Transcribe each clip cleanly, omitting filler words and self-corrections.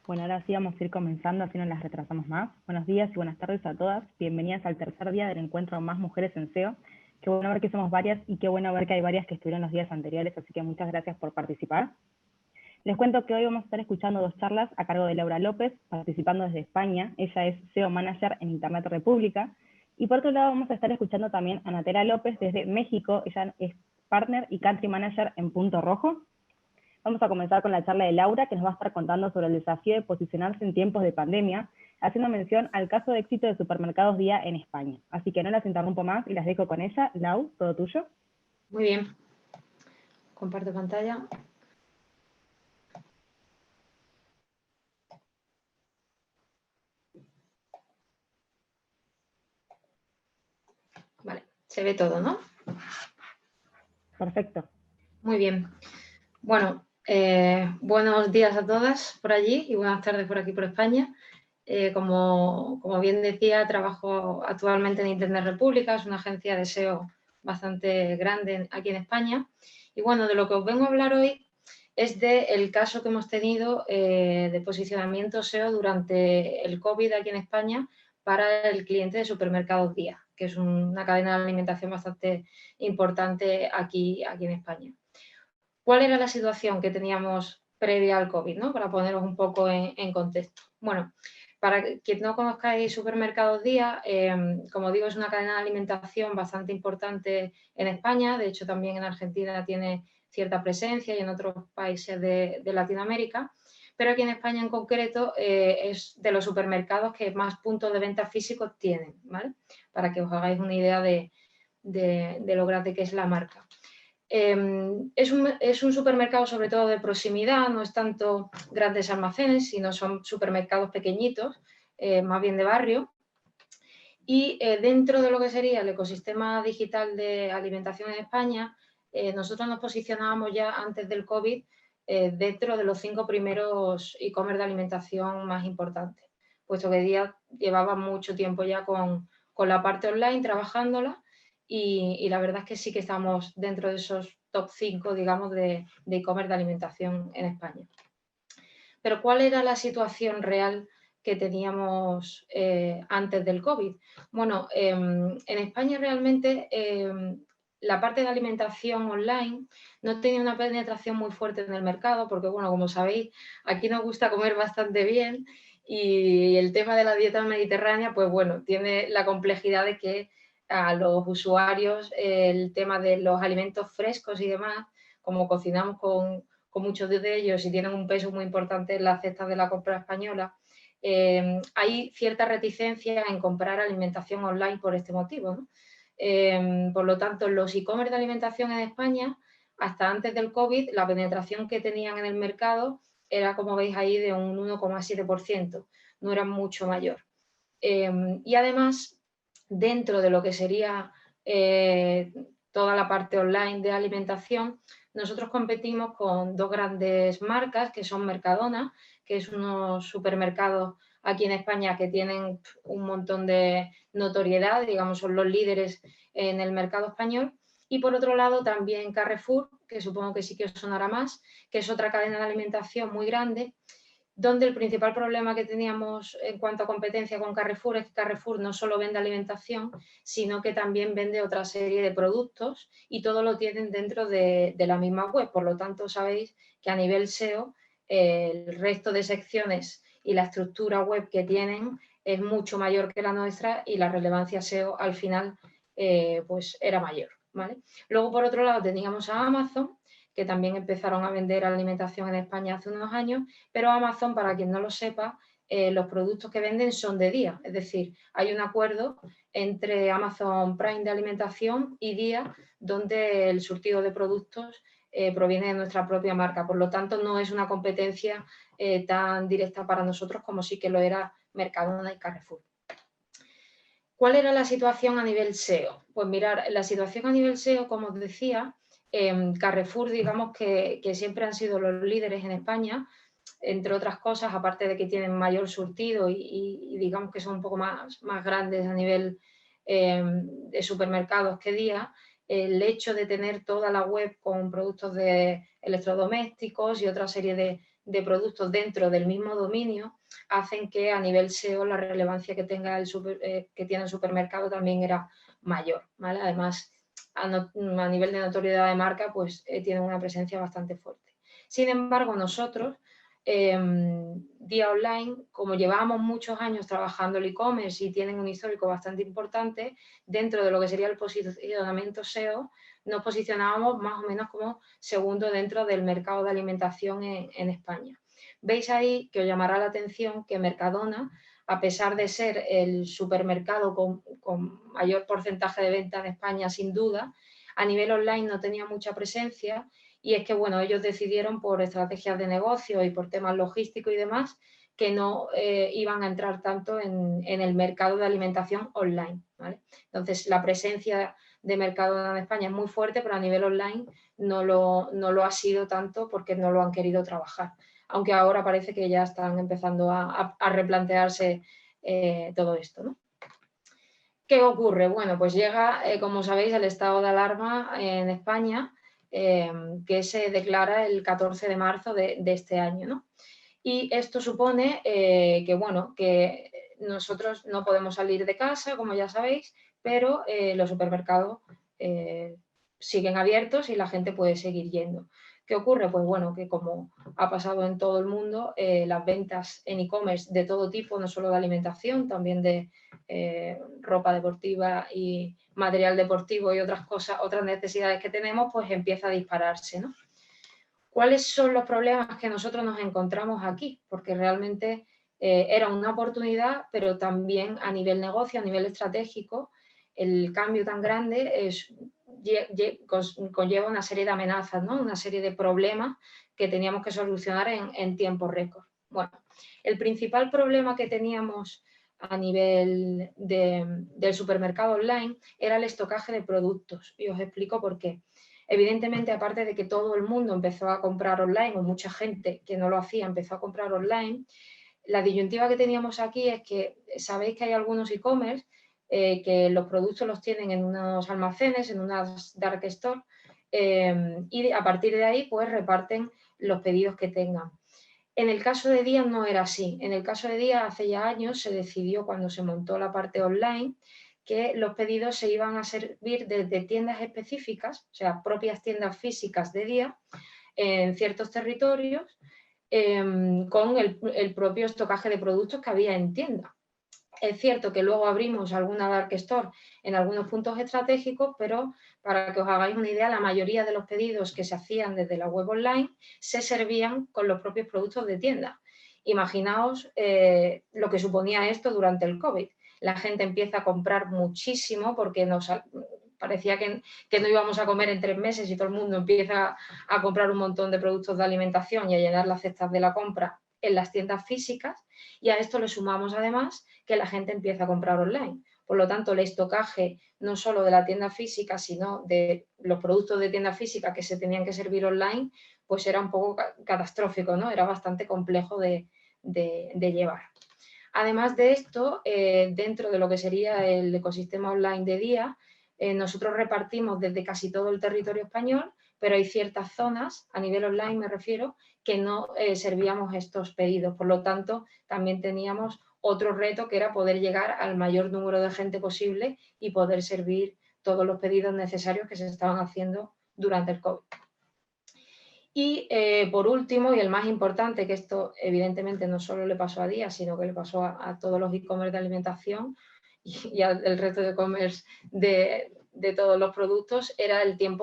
Bueno, ahora sí vamos a ir comenzando, así no las retrasamos más. Buenos días y buenas tardes a todas. Bienvenidas al tercer día del encuentro Más Mujeres en SEO. Qué bueno ver que somos varias y qué bueno ver que hay varias que estuvieron los días anteriores, así que muchas gracias por participar. Les cuento que hoy vamos a estar escuchando dos charlas a cargo de Laura López, participando desde España. Ella es SEO Manager en Internet República. Y por otro lado vamos a estar escuchando también a Natera López desde México. Ella es Partner y Country Manager en Punto Rojo. Vamos a comenzar con la charla de Laura, que nos va a estar contando sobre el desafío de posicionarse en tiempos de pandemia, haciendo mención al caso de éxito de Supermercados Día en España. Así que no las interrumpo más y las dejo con ella. Lau, todo tuyo. Muy bien. Comparto pantalla. Vale, se ve todo, ¿no? Perfecto. Muy bien. Bueno, buenos días a todas por allí y buenas tardes por aquí por España. Como bien decía, trabajo actualmente en Internet República, es una agencia de SEO bastante grande aquí en España. Y bueno, de lo que os vengo a hablar hoy es del caso que hemos tenido de posicionamiento SEO durante el COVID aquí en España para el cliente de Supermercados Día, que es una cadena de alimentación bastante importante aquí en España. ¿Cuál era la situación que teníamos previa al COVID, ¿no? Para poneros un poco en contexto. Bueno, para quien no conozcáis Supermercados Día, como digo, es una cadena de alimentación bastante importante en España, de hecho también en Argentina tiene cierta presencia y en otros países de Latinoamérica, pero aquí en España en concreto es de los supermercados que más puntos de venta físicos tienen, ¿vale? Para que os hagáis una idea de lo grande que es la marca. Es un supermercado sobre todo de proximidad, no es tanto grandes almacenes, sino son supermercados pequeñitos, más bien de barrio. Y dentro de lo que sería el ecosistema digital de alimentación en España, nosotros nos posicionábamos ya antes del COVID dentro de los 5 primeros e-commerce de alimentación más importantes, puesto que Día llevaba mucho tiempo ya con la parte online trabajándola y la verdad es que sí que estamos dentro de esos top 5, digamos, de e-commerce de alimentación en España. Pero ¿cuál era la situación real que teníamos antes del COVID? Bueno, en España realmente la parte de alimentación online no tenía una penetración muy fuerte en el mercado porque, bueno, como sabéis, aquí nos gusta comer bastante bien y el tema de la dieta mediterránea, pues bueno, tiene la complejidad de que a los usuarios el tema de los alimentos frescos y demás, como cocinamos con muchos de ellos y tienen un peso muy importante en las cestas de la compra española, hay cierta reticencia en comprar alimentación online por este motivo, ¿no? Por lo tanto, los e-commerce de alimentación en España, hasta antes del COVID, la penetración que tenían en el mercado era, como veis ahí, de un 1,7%, no era mucho mayor. Y además, dentro de lo que sería toda la parte online de alimentación, nosotros competimos con dos grandes marcas que son Mercadona, que es unos supermercados aquí en España que tienen un montón de notoriedad, digamos, son los líderes en el mercado español. Y por otro lado también Carrefour, que supongo que sí que os sonará más, que es otra cadena de alimentación muy grande, donde el principal problema que teníamos en cuanto a competencia con Carrefour es que Carrefour no solo vende alimentación, sino que también vende otra serie de productos y todo lo tienen dentro de la misma web. Por lo tanto, sabéis que a nivel SEO, el resto de secciones y la estructura web que tienen es mucho mayor que la nuestra y la relevancia SEO al final pues era mayor, ¿vale? Luego, por otro lado, teníamos a Amazon, que también empezaron a vender alimentación en España hace unos años, pero Amazon, para quien no lo sepa, los productos que venden son de Día, es decir, hay un acuerdo entre Amazon Prime de alimentación y Día, donde el surtido de productos proviene de nuestra propia marca, por lo tanto no es una competencia tan directa para nosotros como sí que lo era Mercadona y Carrefour. ¿Cuál era la situación a nivel SEO? Pues mirar, la situación a nivel SEO, como os decía, Carrefour, digamos que siempre han sido los líderes en España, entre otras cosas, aparte de que tienen mayor surtido y digamos que son un poco más grandes a nivel de supermercados que Día, el hecho de tener toda la web con productos de electrodomésticos y otra serie de productos dentro del mismo dominio hacen que a nivel SEO la relevancia que tenga que tiene el supermercado también era mayor, ¿vale? Además, a nivel de notoriedad de marca, pues tienen una presencia bastante fuerte. Sin embargo, nosotros, Día Online, como llevábamos muchos años trabajando el e-commerce y tienen un histórico bastante importante, dentro de lo que sería el posicionamiento SEO, nos posicionábamos más o menos como segundo dentro del mercado de alimentación en España. Veis ahí que os llamará la atención que Mercadona, a pesar de ser el supermercado con mayor porcentaje de venta en España, sin duda, a nivel online no tenía mucha presencia, y es que, bueno, ellos decidieron por estrategias de negocio y por temas logísticos y demás, que no iban a entrar tanto en el mercado de alimentación online, ¿vale? Entonces, la presencia de Mercadona en España es muy fuerte, pero a nivel online no lo ha sido tanto porque no lo han querido trabajar. Aunque ahora parece que ya están empezando a replantearse todo esto, ¿no? ¿Qué ocurre? Bueno, pues llega, como sabéis, el estado de alarma en España, que se declara el 14 de marzo de este año, ¿no? Y esto supone que, bueno, que nosotros no podemos salir de casa, como ya sabéis, pero los supermercados siguen abiertos y la gente puede seguir yendo. ¿Qué ocurre? Pues bueno, que como ha pasado en todo el mundo, las ventas en e-commerce de todo tipo, no solo de alimentación, también de ropa deportiva y material deportivo y otras cosas, otras necesidades que tenemos, pues empieza a dispararse, ¿no? ¿Cuáles son los problemas que nosotros nos encontramos aquí? Porque realmente era una oportunidad, pero también a nivel negocio, a nivel estratégico, el cambio tan grande conlleva una serie de amenazas, ¿no? Una serie de problemas que teníamos que solucionar en tiempo récord. Bueno, el principal problema que teníamos a nivel del supermercado online era el estocaje de productos, y os explico por qué. Evidentemente, aparte de que todo el mundo empezó a comprar online, o mucha gente que no lo hacía empezó a comprar online, la disyuntiva que teníamos aquí es que sabéis que hay algunos e-commerce que los productos los tienen en unos almacenes, en unas dark store, y a partir de ahí pues reparten los pedidos que tengan. En el caso de Día no era así. En el caso de Día, hace ya años, se decidió cuando se montó la parte online que los pedidos se iban a servir desde tiendas específicas, o sea, propias tiendas físicas de Día, en ciertos territorios, con el propio estocaje de productos que había en tienda. Es cierto que luego abrimos alguna dark store en algunos puntos estratégicos, pero para que os hagáis una idea, la mayoría de los pedidos que se hacían desde la web online se servían con los propios productos de tienda. Imaginaos lo que suponía esto durante el COVID. La gente empieza a comprar muchísimo porque parecía que no íbamos a comer en 3 meses y todo el mundo empieza a comprar un montón de productos de alimentación y a llenar las cestas de la compra en las tiendas físicas, y a esto le sumamos además que la gente empieza a comprar online. Por lo tanto, el estocaje no solo de la tienda física, sino de los productos de tienda física que se tenían que servir online, pues era un poco catastrófico, ¿no? Era bastante complejo de llevar. Además de esto, dentro de lo que sería el ecosistema online de Día, nosotros repartimos desde casi todo el territorio español, pero hay ciertas zonas, a nivel online me refiero, que no servíamos estos pedidos. Por lo tanto, también teníamos otro reto, que era poder llegar al mayor número de gente posible y poder servir todos los pedidos necesarios que se estaban haciendo durante el COVID. Y por último, y el más importante, que esto evidentemente no solo le pasó a Día, sino que le pasó a todos los e-commerce de alimentación y al resto de e-commerce de todos los productos, era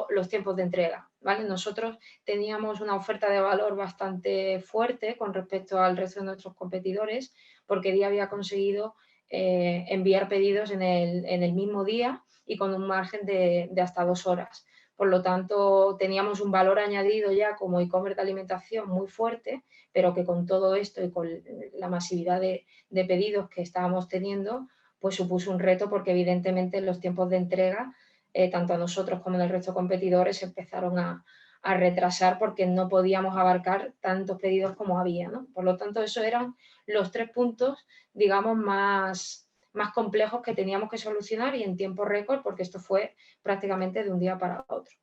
los tiempos de entrega, ¿vale? Nosotros teníamos una oferta de valor bastante fuerte con respecto al resto de nuestros competidores, porque Día había conseguido enviar pedidos en el mismo día y con un margen de hasta 2 horas. Por lo tanto, teníamos un valor añadido ya como e-commerce de alimentación muy fuerte, pero que con todo esto y con la masividad de pedidos que estábamos teniendo, pues supuso un reto, porque evidentemente los tiempos de entrega, tanto a nosotros como en el resto de competidores, empezaron a retrasar porque no podíamos abarcar tantos pedidos como había, ¿no? Por lo tanto, esos eran los 3 puntos, digamos, más complejos que teníamos que solucionar, y en tiempo récord, porque esto fue prácticamente de un día para otro.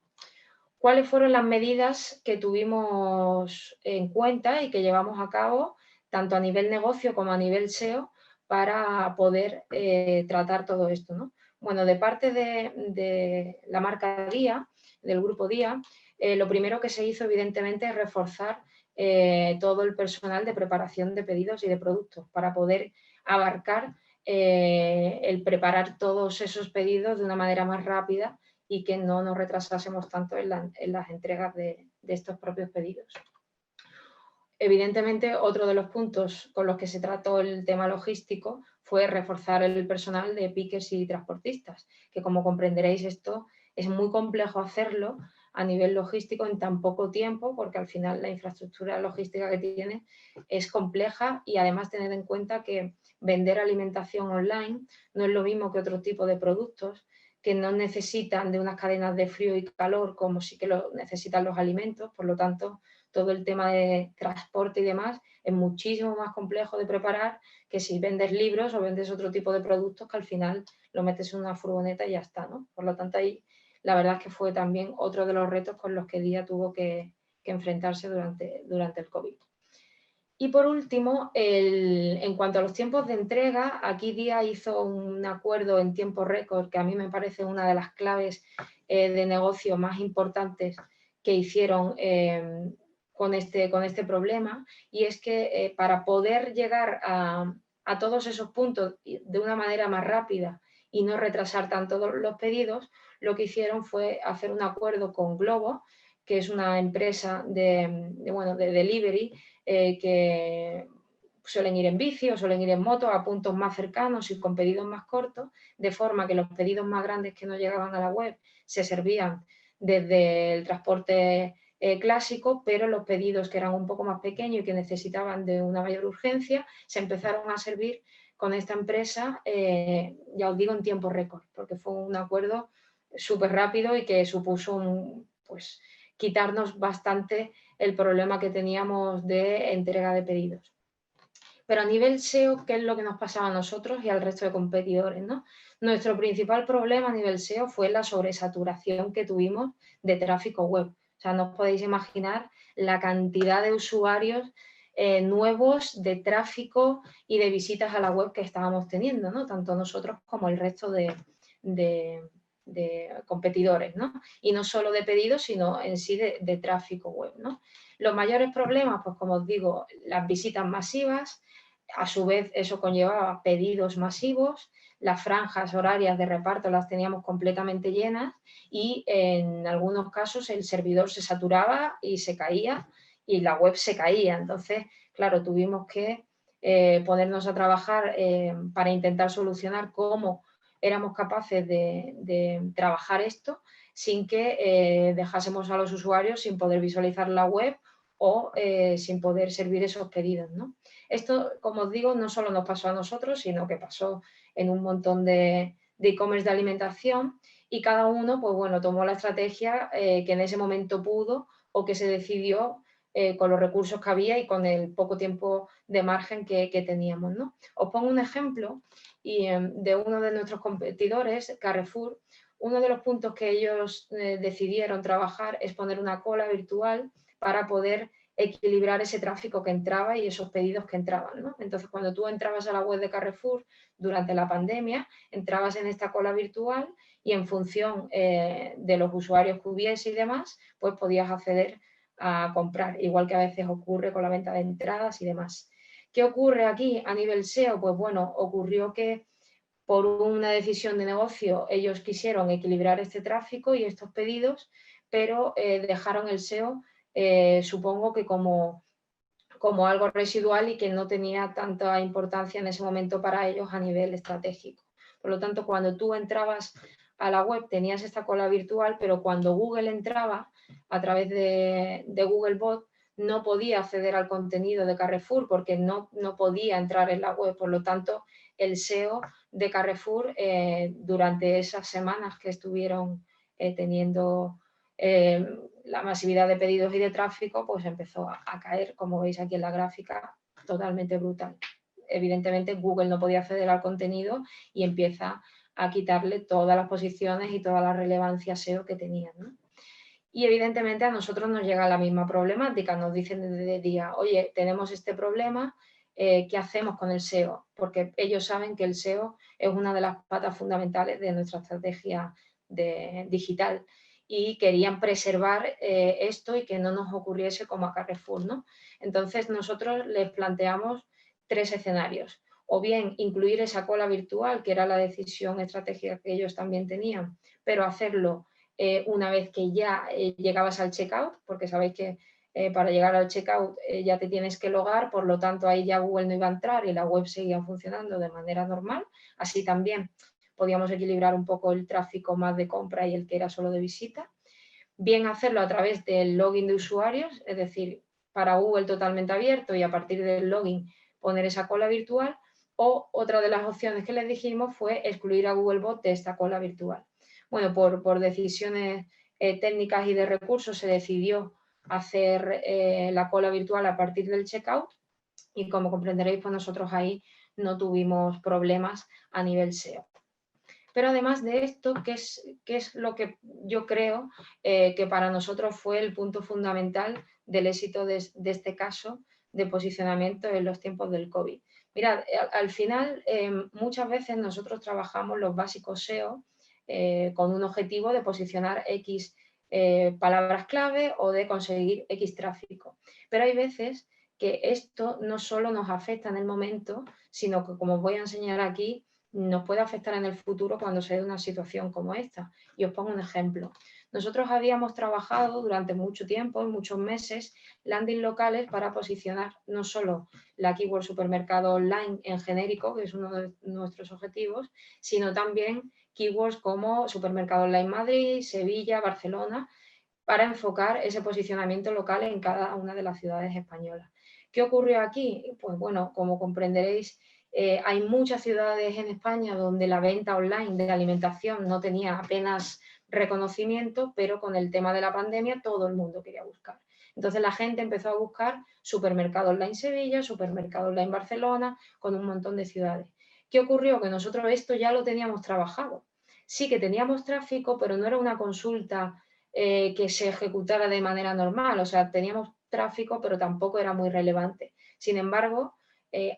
¿Cuáles fueron las medidas que tuvimos en cuenta y que llevamos a cabo, tanto a nivel negocio como a nivel SEO, para poder tratar todo esto, ¿no? Bueno, de parte de la marca Día, del grupo Día, lo primero que se hizo, evidentemente, es reforzar todo el personal de preparación de pedidos y de productos para poder abarcar el preparar todos esos pedidos de una manera más rápida y que no nos retrasásemos tanto en las entregas de estos propios pedidos. Evidentemente, otro de los puntos con los que se trató el tema logístico fue reforzar el personal de pickers y transportistas, que como comprenderéis esto es muy complejo hacerlo a nivel logístico en tan poco tiempo, porque al final la infraestructura logística que tiene es compleja y además tened en cuenta que vender alimentación online no es lo mismo que otro tipo de productos que no necesitan de unas cadenas de frío y calor como sí que lo necesitan los alimentos, por lo tanto todo el tema de transporte y demás es muchísimo más complejo de preparar que si vendes libros o vendes otro tipo de productos que al final lo metes en una furgoneta y ya está, ¿no? Por lo tanto, ahí la verdad es que fue también otro de los retos con los que Día tuvo que enfrentarse durante el COVID. Y por último, en cuanto a los tiempos de entrega, aquí Día hizo un acuerdo en tiempo récord que a mí me parece una de las claves de negocio más importantes que hicieron con este problema, y es que para poder llegar a todos esos puntos de una manera más rápida y no retrasar tanto los pedidos, lo que hicieron fue hacer un acuerdo con Glovo, que es una empresa de delivery, que suelen ir en bici o suelen ir en moto a puntos más cercanos y con pedidos más cortos, de forma que los pedidos más grandes que no llegaban a la web se servían desde el transporte clásico, pero los pedidos que eran un poco más pequeños y que necesitaban de una mayor urgencia se empezaron a servir con esta empresa, ya os digo, en tiempo récord, porque fue un acuerdo súper rápido y que supuso quitarnos bastante el problema que teníamos de entrega de pedidos. Pero a nivel SEO, ¿qué es lo que nos pasaba a nosotros y al resto de competidores, ¿no? Nuestro principal problema a nivel SEO fue la sobresaturación que tuvimos de tráfico web. O sea, no os podéis imaginar la cantidad de usuarios nuevos, de tráfico y de visitas a la web que estábamos teniendo, ¿no? Tanto nosotros como el resto de competidores, ¿no? Y no solo de pedidos, sino en sí de tráfico web, ¿no? Los mayores problemas, pues como os digo, las visitas masivas, a su vez eso conllevaba pedidos masivos, las franjas horarias de reparto las teníamos completamente llenas y en algunos casos el servidor se saturaba y se caía y la web se caía. Entonces, claro, tuvimos que ponernos a trabajar para intentar solucionar cómo éramos capaces de trabajar esto sin que dejásemos a los usuarios sin poder visualizar la web o sin poder servir esos pedidos, ¿no? Esto, como os digo, no solo nos pasó a nosotros, sino que pasó en un montón de e-commerce de alimentación y cada uno, pues bueno, tomó la estrategia que en ese momento pudo o que se decidió con los recursos que había y con el poco tiempo de margen que teníamos, ¿no? Os pongo un ejemplo de uno de nuestros competidores, Carrefour. Uno de los puntos que ellos decidieron trabajar es poner una cola virtual para poder equilibrar ese tráfico que entraba y esos pedidos que entraban, ¿no? Entonces, cuando tú entrabas a la web de Carrefour durante la pandemia, entrabas en esta cola virtual y en función de los usuarios que hubiese y demás, pues podías acceder a comprar, igual que a veces ocurre con la venta de entradas y demás. ¿Qué ocurre aquí a nivel SEO? Pues bueno, ocurrió que por una decisión de negocio ellos quisieron equilibrar este tráfico y estos pedidos, pero dejaron el SEO, supongo que como algo residual y que no tenía tanta importancia en ese momento para ellos a nivel estratégico. Por lo tanto, cuando tú entrabas a la web tenías esta cola virtual, pero cuando Google entraba a través de Google Bot no podía acceder al contenido de Carrefour porque no podía entrar en la web. Por lo tanto, el SEO de Carrefour durante esas semanas que estuvieron teniendo la masividad de pedidos y de tráfico, pues empezó a caer, como veis aquí en la gráfica, totalmente brutal. Evidentemente Google no podía acceder al contenido y empieza a quitarle todas las posiciones y toda la relevancia SEO que tenían, ¿no? Y evidentemente a nosotros nos llega la misma problemática, nos dicen desde el día, oye, tenemos este problema, ¿qué hacemos con el SEO? Porque ellos saben que el SEO es una de las patas fundamentales de nuestra estrategia digital y querían preservar esto y que no nos ocurriese como a Carrefour, ¿no? Entonces nosotros les planteamos 3 escenarios, o bien incluir esa cola virtual, que era la decisión estratégica que ellos también tenían, pero hacerlo una vez que ya llegabas al checkout, porque sabéis que para llegar al checkout ya te tienes que logar, por lo tanto ahí ya Google no iba a entrar y la web seguía funcionando de manera normal. Así también podíamos equilibrar un poco el tráfico más de compra y el que era solo de visita. Bien hacerlo a través del login de usuarios, es decir, para Google totalmente abierto y a partir del login poner esa cola virtual, o otra de las opciones que les dijimos fue excluir a Googlebot de esta cola virtual. Bueno, por decisiones técnicas y de recursos se decidió hacer la cola virtual a partir del checkout y como comprenderéis, pues nosotros ahí no tuvimos problemas a nivel SEO. Pero además de esto, ¿qué es lo que yo creo que para nosotros fue el punto fundamental del éxito de este caso de posicionamiento en los tiempos del COVID? Mirad, al final muchas veces nosotros trabajamos los básicos SEO con un objetivo de posicionar X palabras clave o de conseguir X tráfico. Pero hay veces que esto no solo nos afecta en el momento, sino que, como os voy a enseñar aquí, nos puede afectar en el futuro cuando se dé una situación como esta. Y os pongo un ejemplo. Nosotros habíamos trabajado durante mucho tiempo, muchos meses, landing locales para posicionar no solo la keyword supermercado online en genérico, que es uno de nuestros objetivos, sino también keywords como supermercado online Madrid, Sevilla, Barcelona, para enfocar ese posicionamiento local en cada una de las ciudades españolas. ¿Qué ocurrió aquí? Pues bueno, como comprenderéis, hay muchas ciudades en España donde la venta online de alimentación no tenía apenas reconocimiento, pero con el tema de la pandemia todo el mundo quería buscar. Entonces la gente empezó a buscar supermercado online Sevilla, supermercado online Barcelona, con un montón de ciudades. ¿Qué ocurrió? Que nosotros esto ya lo teníamos trabajado. Sí que teníamos tráfico, pero no era una consulta que se ejecutara de manera normal. O sea, teníamos tráfico, pero tampoco era muy relevante. Sin embargo,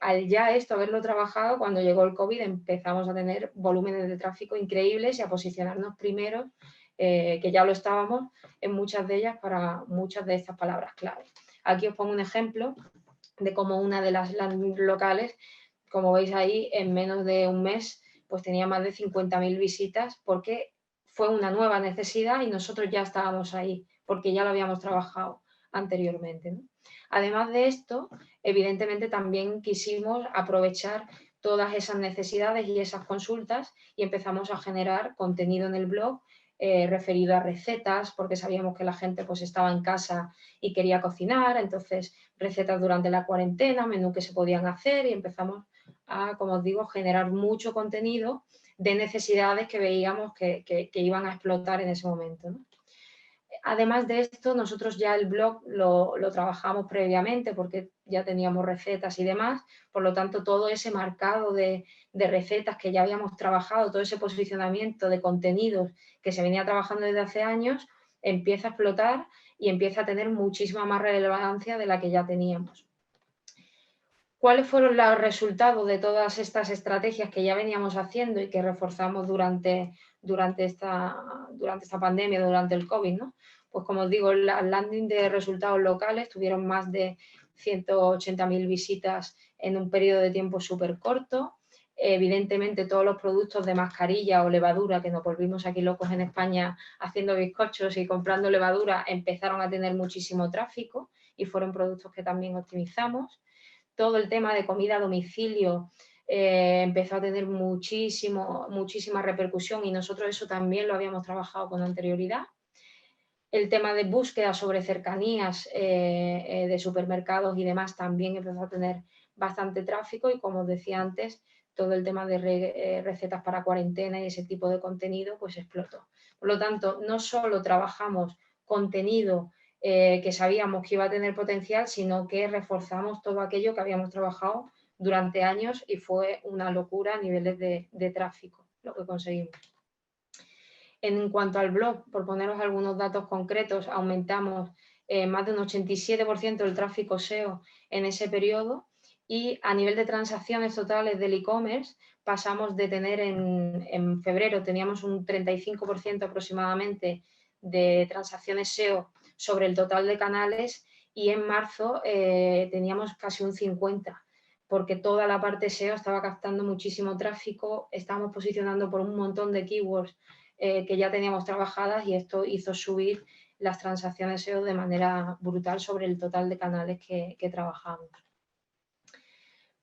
al ya esto haberlo trabajado, cuando llegó el COVID empezamos a tener volúmenes de tráfico increíbles y a posicionarnos primero, que ya lo estábamos, en muchas de ellas para muchas de estas palabras clave. Aquí os pongo un ejemplo de cómo una de las landing locales, como veis ahí, en menos de un mes, pues tenía más de 50.000 visitas porque fue una nueva necesidad y nosotros ya estábamos ahí, porque ya lo habíamos trabajado anteriormente, ¿no? Además de esto, evidentemente también quisimos aprovechar todas esas necesidades y esas consultas y empezamos a generar contenido en el blog referido a recetas, porque sabíamos que la gente pues estaba en casa y quería cocinar, entonces recetas durante la cuarentena, menú que se podían hacer y empezamos a, como os digo, generar mucho contenido de necesidades que veíamos que iban a explotar en ese momento, ¿no? Además de esto, nosotros ya el blog lo trabajamos previamente porque ya teníamos recetas y demás, por lo tanto todo ese marcado de recetas que ya habíamos trabajado, todo ese posicionamiento de contenidos que se venía trabajando desde hace años, empieza a explotar y empieza a tener muchísima más relevancia de la que ya teníamos. ¿Cuáles fueron los resultados de todas estas estrategias que ya veníamos haciendo y que reforzamos durante esta pandemia, durante el COVID, ¿no? Pues como os digo, las landing de resultados locales tuvieron más de 180.000 visitas en un periodo de tiempo súper corto. Evidentemente todos los productos de mascarilla o levadura, que nos volvimos aquí locos en España haciendo bizcochos y comprando levadura, empezaron a tener muchísimo tráfico y fueron productos que también optimizamos. Todo el tema de comida a domicilio empezó a tener muchísima repercusión y nosotros eso también lo habíamos trabajado con anterioridad. El tema de búsqueda sobre cercanías de supermercados y demás también empezó a tener bastante tráfico y, como os decía antes, todo el tema de recetas para cuarentena y ese tipo de contenido pues explotó. Por lo tanto, no solo trabajamos contenido que sabíamos que iba a tener potencial, sino que reforzamos todo aquello que habíamos trabajado durante años y fue una locura a niveles de tráfico lo que conseguimos. En cuanto al blog, por poneros algunos datos concretos, aumentamos más de un 87% del tráfico SEO en ese periodo, y a nivel de transacciones totales del e-commerce pasamos de tener en febrero teníamos un 35% aproximadamente de transacciones SEO sobre el total de canales, y en marzo teníamos casi un 50%, porque toda la parte SEO estaba captando muchísimo tráfico, estábamos posicionando por un montón de keywords que ya teníamos trabajadas, y esto hizo subir las transacciones SEO de manera brutal sobre el total de canales que trabajamos.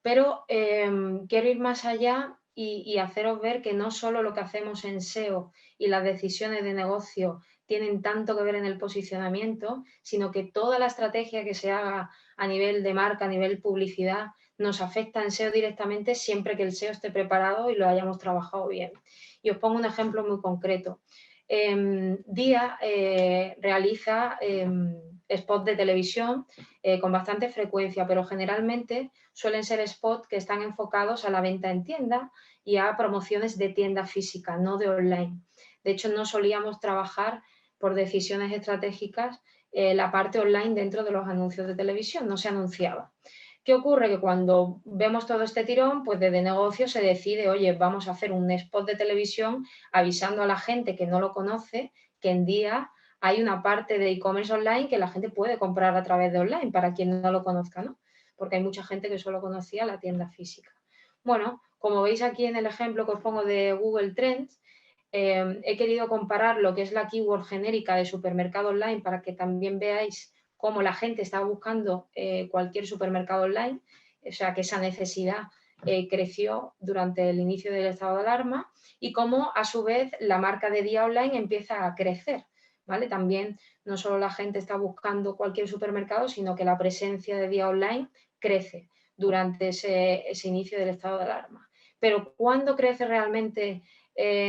Pero quiero ir más allá y haceros ver que no solo lo que hacemos en SEO y las decisiones de negocio tienen tanto que ver en el posicionamiento, sino que toda la estrategia que se haga a nivel de marca, a nivel publicidad, nos afecta en SEO directamente siempre que el SEO esté preparado y lo hayamos trabajado bien. Y os pongo un ejemplo muy concreto. Día realiza spots de televisión con bastante frecuencia, pero generalmente suelen ser spots que están enfocados a la venta en tienda y a promociones de tienda física, no de online. De hecho, no solíamos trabajar por decisiones estratégicas la parte online dentro de los anuncios de televisión, no se anunciaba. ¿Qué ocurre? Que cuando vemos todo este tirón, pues desde negocio se decide, oye, vamos a hacer un spot de televisión avisando a la gente que no lo conoce que en Día hay una parte de e-commerce online que la gente puede comprar a través de online, para quien no lo conozca, ¿no? Porque hay mucha gente que solo conocía la tienda física. Bueno, como veis aquí en el ejemplo que os pongo de Google Trends, he querido comparar lo que es la keyword genérica de supermercado online para que también veáis cómo la gente está buscando cualquier supermercado online, o sea que esa necesidad creció durante el inicio del estado de alarma, y cómo a su vez la marca de Día Online empieza a crecer, ¿vale? También no solo la gente está buscando cualquier supermercado, sino que la presencia de Día Online crece durante ese inicio del estado de alarma. Pero ¿cuándo crece realmente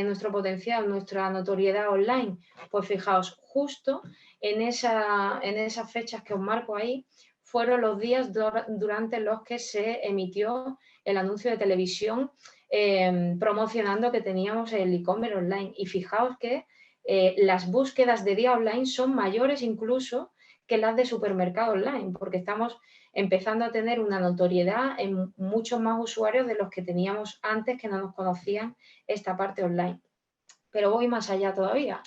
nuestro potencial, nuestra notoriedad online? Pues fijaos, justo en esas fechas que os marco ahí, fueron los días durante los que se emitió el anuncio de televisión promocionando que teníamos el e-commerce online. Y fijaos que las búsquedas de Día Online son mayores incluso que las de supermercado online, porque estamos empezando a tener una notoriedad en muchos más usuarios de los que teníamos antes, que no nos conocían esta parte online. Pero voy más allá todavía.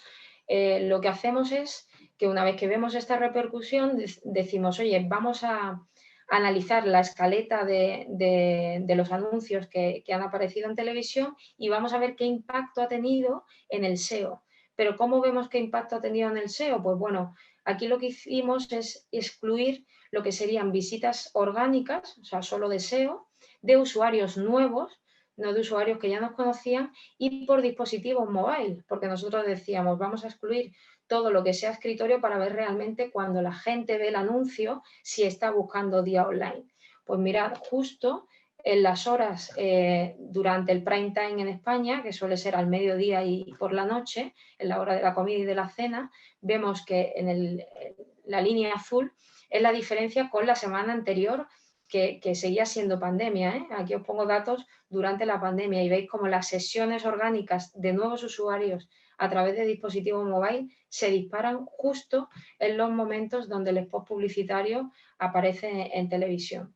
Lo que hacemos es que una vez que vemos esta repercusión, decimos, oye, vamos a analizar la escaleta de los anuncios que han aparecido en televisión y vamos a ver qué impacto ha tenido en el SEO. Pero ¿cómo vemos qué impacto ha tenido en el SEO? Pues bueno, aquí lo que hicimos es excluir lo que serían visitas orgánicas, o sea, solo de SEO, de usuarios nuevos, no de usuarios que ya nos conocían, y por dispositivos móviles, porque nosotros decíamos, vamos a excluir todo lo que sea escritorio para ver realmente cuando la gente ve el anuncio si está buscando Día Online. Pues mirad, justo en las horas durante el prime time en España, que suele ser al mediodía y por la noche, en la hora de la comida y de la cena, vemos que en la línea azul es la diferencia con la semana anterior, que seguía siendo pandemia, ¿eh? Aquí os pongo datos durante la pandemia y veis como las sesiones orgánicas de nuevos usuarios a través de dispositivos móviles se disparan justo en los momentos donde el spot publicitario aparece en televisión.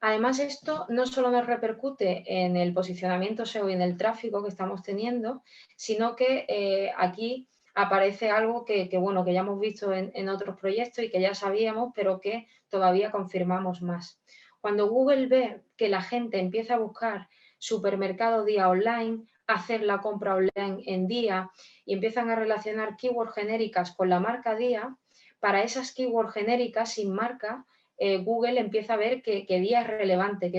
Además, esto no solo nos repercute en el posicionamiento SEO y en el tráfico que estamos teniendo, sino que aquí aparece algo que ya hemos visto en otros proyectos y que ya sabíamos, pero que todavía confirmamos más. Cuando Google ve que la gente empieza a buscar supermercado Día Online, hacer la compra online en Día, y empiezan a relacionar keywords genéricas con la marca Día, para esas keywords genéricas sin marca, Google empieza a ver que Día es relevante, que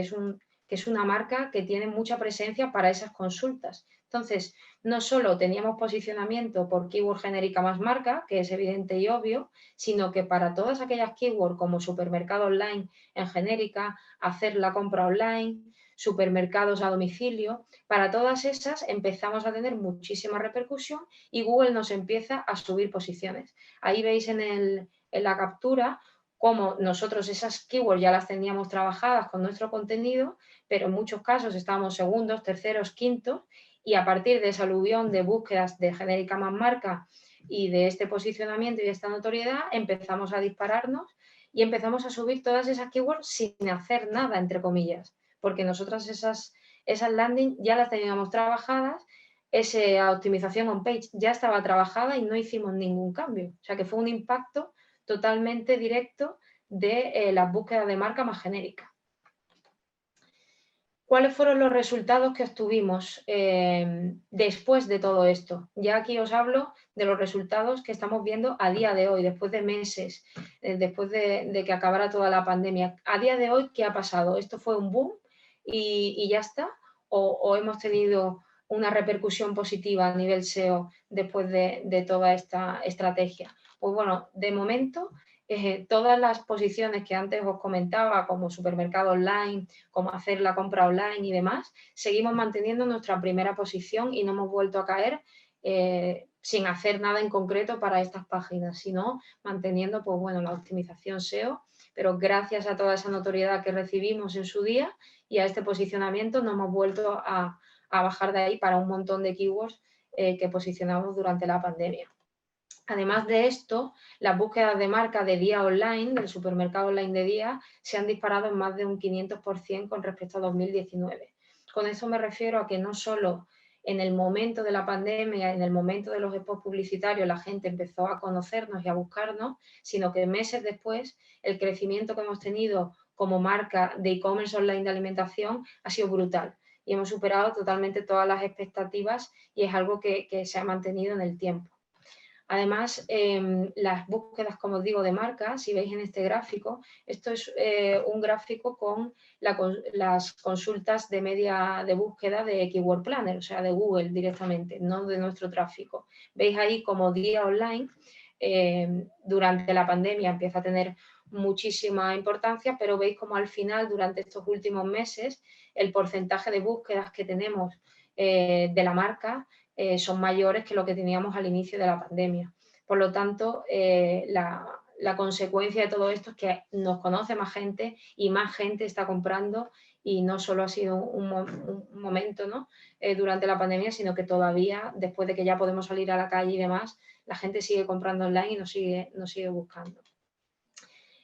es una marca que tiene mucha presencia para esas consultas. Entonces, no solo teníamos posicionamiento por keyword genérica más marca, que es evidente y obvio, sino que para todas aquellas keywords como supermercado online en genérica, hacer la compra online, supermercados a domicilio, para todas esas empezamos a tener muchísima repercusión y Google nos empieza a subir posiciones. Ahí veis en la captura cómo nosotros esas keywords ya las teníamos trabajadas con nuestro contenido, pero en muchos casos estábamos segundos, terceros, quintos, y a partir de esa aluvión de búsquedas de genérica más marca y de este posicionamiento y de esta notoriedad, empezamos a dispararnos y empezamos a subir todas esas keywords sin hacer nada, entre comillas, porque nosotras esas landing ya las teníamos trabajadas, esa optimización on page ya estaba trabajada y no hicimos ningún cambio. O sea que fue un impacto totalmente directo de las búsquedas de marca más genéricas. ¿Cuáles fueron los resultados que obtuvimos después de todo esto? Ya aquí os hablo de los resultados que estamos viendo a día de hoy, después de meses, después de que acabara toda la pandemia. A día de hoy, ¿qué ha pasado? ¿Esto fue un boom y ya está? ¿O hemos tenido una repercusión positiva a nivel SEO después de toda esta estrategia? Pues bueno, de momento, todas las posiciones que antes os comentaba, como supermercado online, como hacer la compra online y demás, seguimos manteniendo nuestra primera posición y no hemos vuelto a caer sin hacer nada en concreto para estas páginas, sino manteniendo pues, bueno, la optimización SEO, pero gracias a toda esa notoriedad que recibimos en su día y a este posicionamiento no hemos vuelto a bajar de ahí para un montón de keywords que posicionamos durante la pandemia. Además de esto, las búsquedas de marca de día online, del supermercado online de día, se han disparado en más de un 500% con respecto a 2019. Con eso me refiero a que no solo en el momento de la pandemia, en el momento de los spots publicitarios, la gente empezó a conocernos y a buscarnos, sino que meses después el crecimiento que hemos tenido como marca de e-commerce online de alimentación ha sido brutal y hemos superado totalmente todas las expectativas y es algo que se ha mantenido en el tiempo. Además, las búsquedas, como os digo, de marca, si veis en este gráfico, esto es un gráfico con las consultas de media de búsqueda de Keyword Planner, o sea, de Google directamente, no de nuestro tráfico. Veis ahí como día online, durante la pandemia empieza a tener muchísima importancia, pero veis como al final, durante estos últimos meses, el porcentaje de búsquedas que tenemos de la marca son mayores que lo que teníamos al inicio de la pandemia. Por lo tanto, la consecuencia de todo esto es que nos conoce más gente y más gente está comprando y no solo ha sido un momento, ¿no? Durante la pandemia, sino que todavía, después de que ya podemos salir a la calle y demás, la gente sigue comprando online y nos sigue buscando.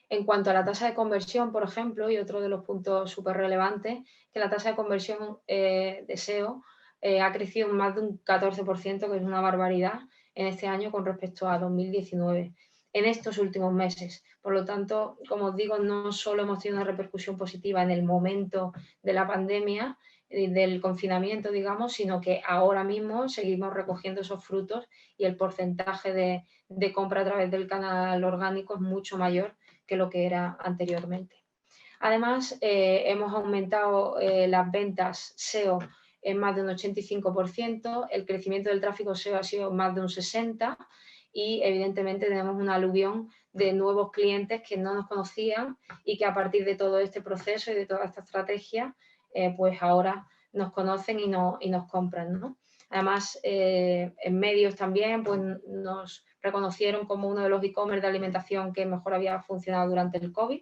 En cuanto a la tasa de conversión, por ejemplo, y otro de los puntos súper relevantes, que la tasa de conversión de SEO ha crecido en más de un 14%, que es una barbaridad, en este año con respecto a 2019, en estos últimos meses. Por lo tanto, como os digo, no solo hemos tenido una repercusión positiva en el momento de la pandemia, del confinamiento, digamos, sino que ahora mismo seguimos recogiendo esos frutos y el porcentaje de compra a través del canal orgánico es mucho mayor que lo que era anteriormente. Además, hemos aumentado las ventas SEO en más de un 85%, el crecimiento del tráfico SEO ha sido más de un 60% y evidentemente tenemos una aluvión de nuevos clientes que no nos conocían y que a partir de todo este proceso y de toda esta estrategia, pues ahora nos conocen y nos compran, ¿no? Además, en medios también pues, nos reconocieron como uno de los e-commerce de alimentación que mejor había funcionado durante el COVID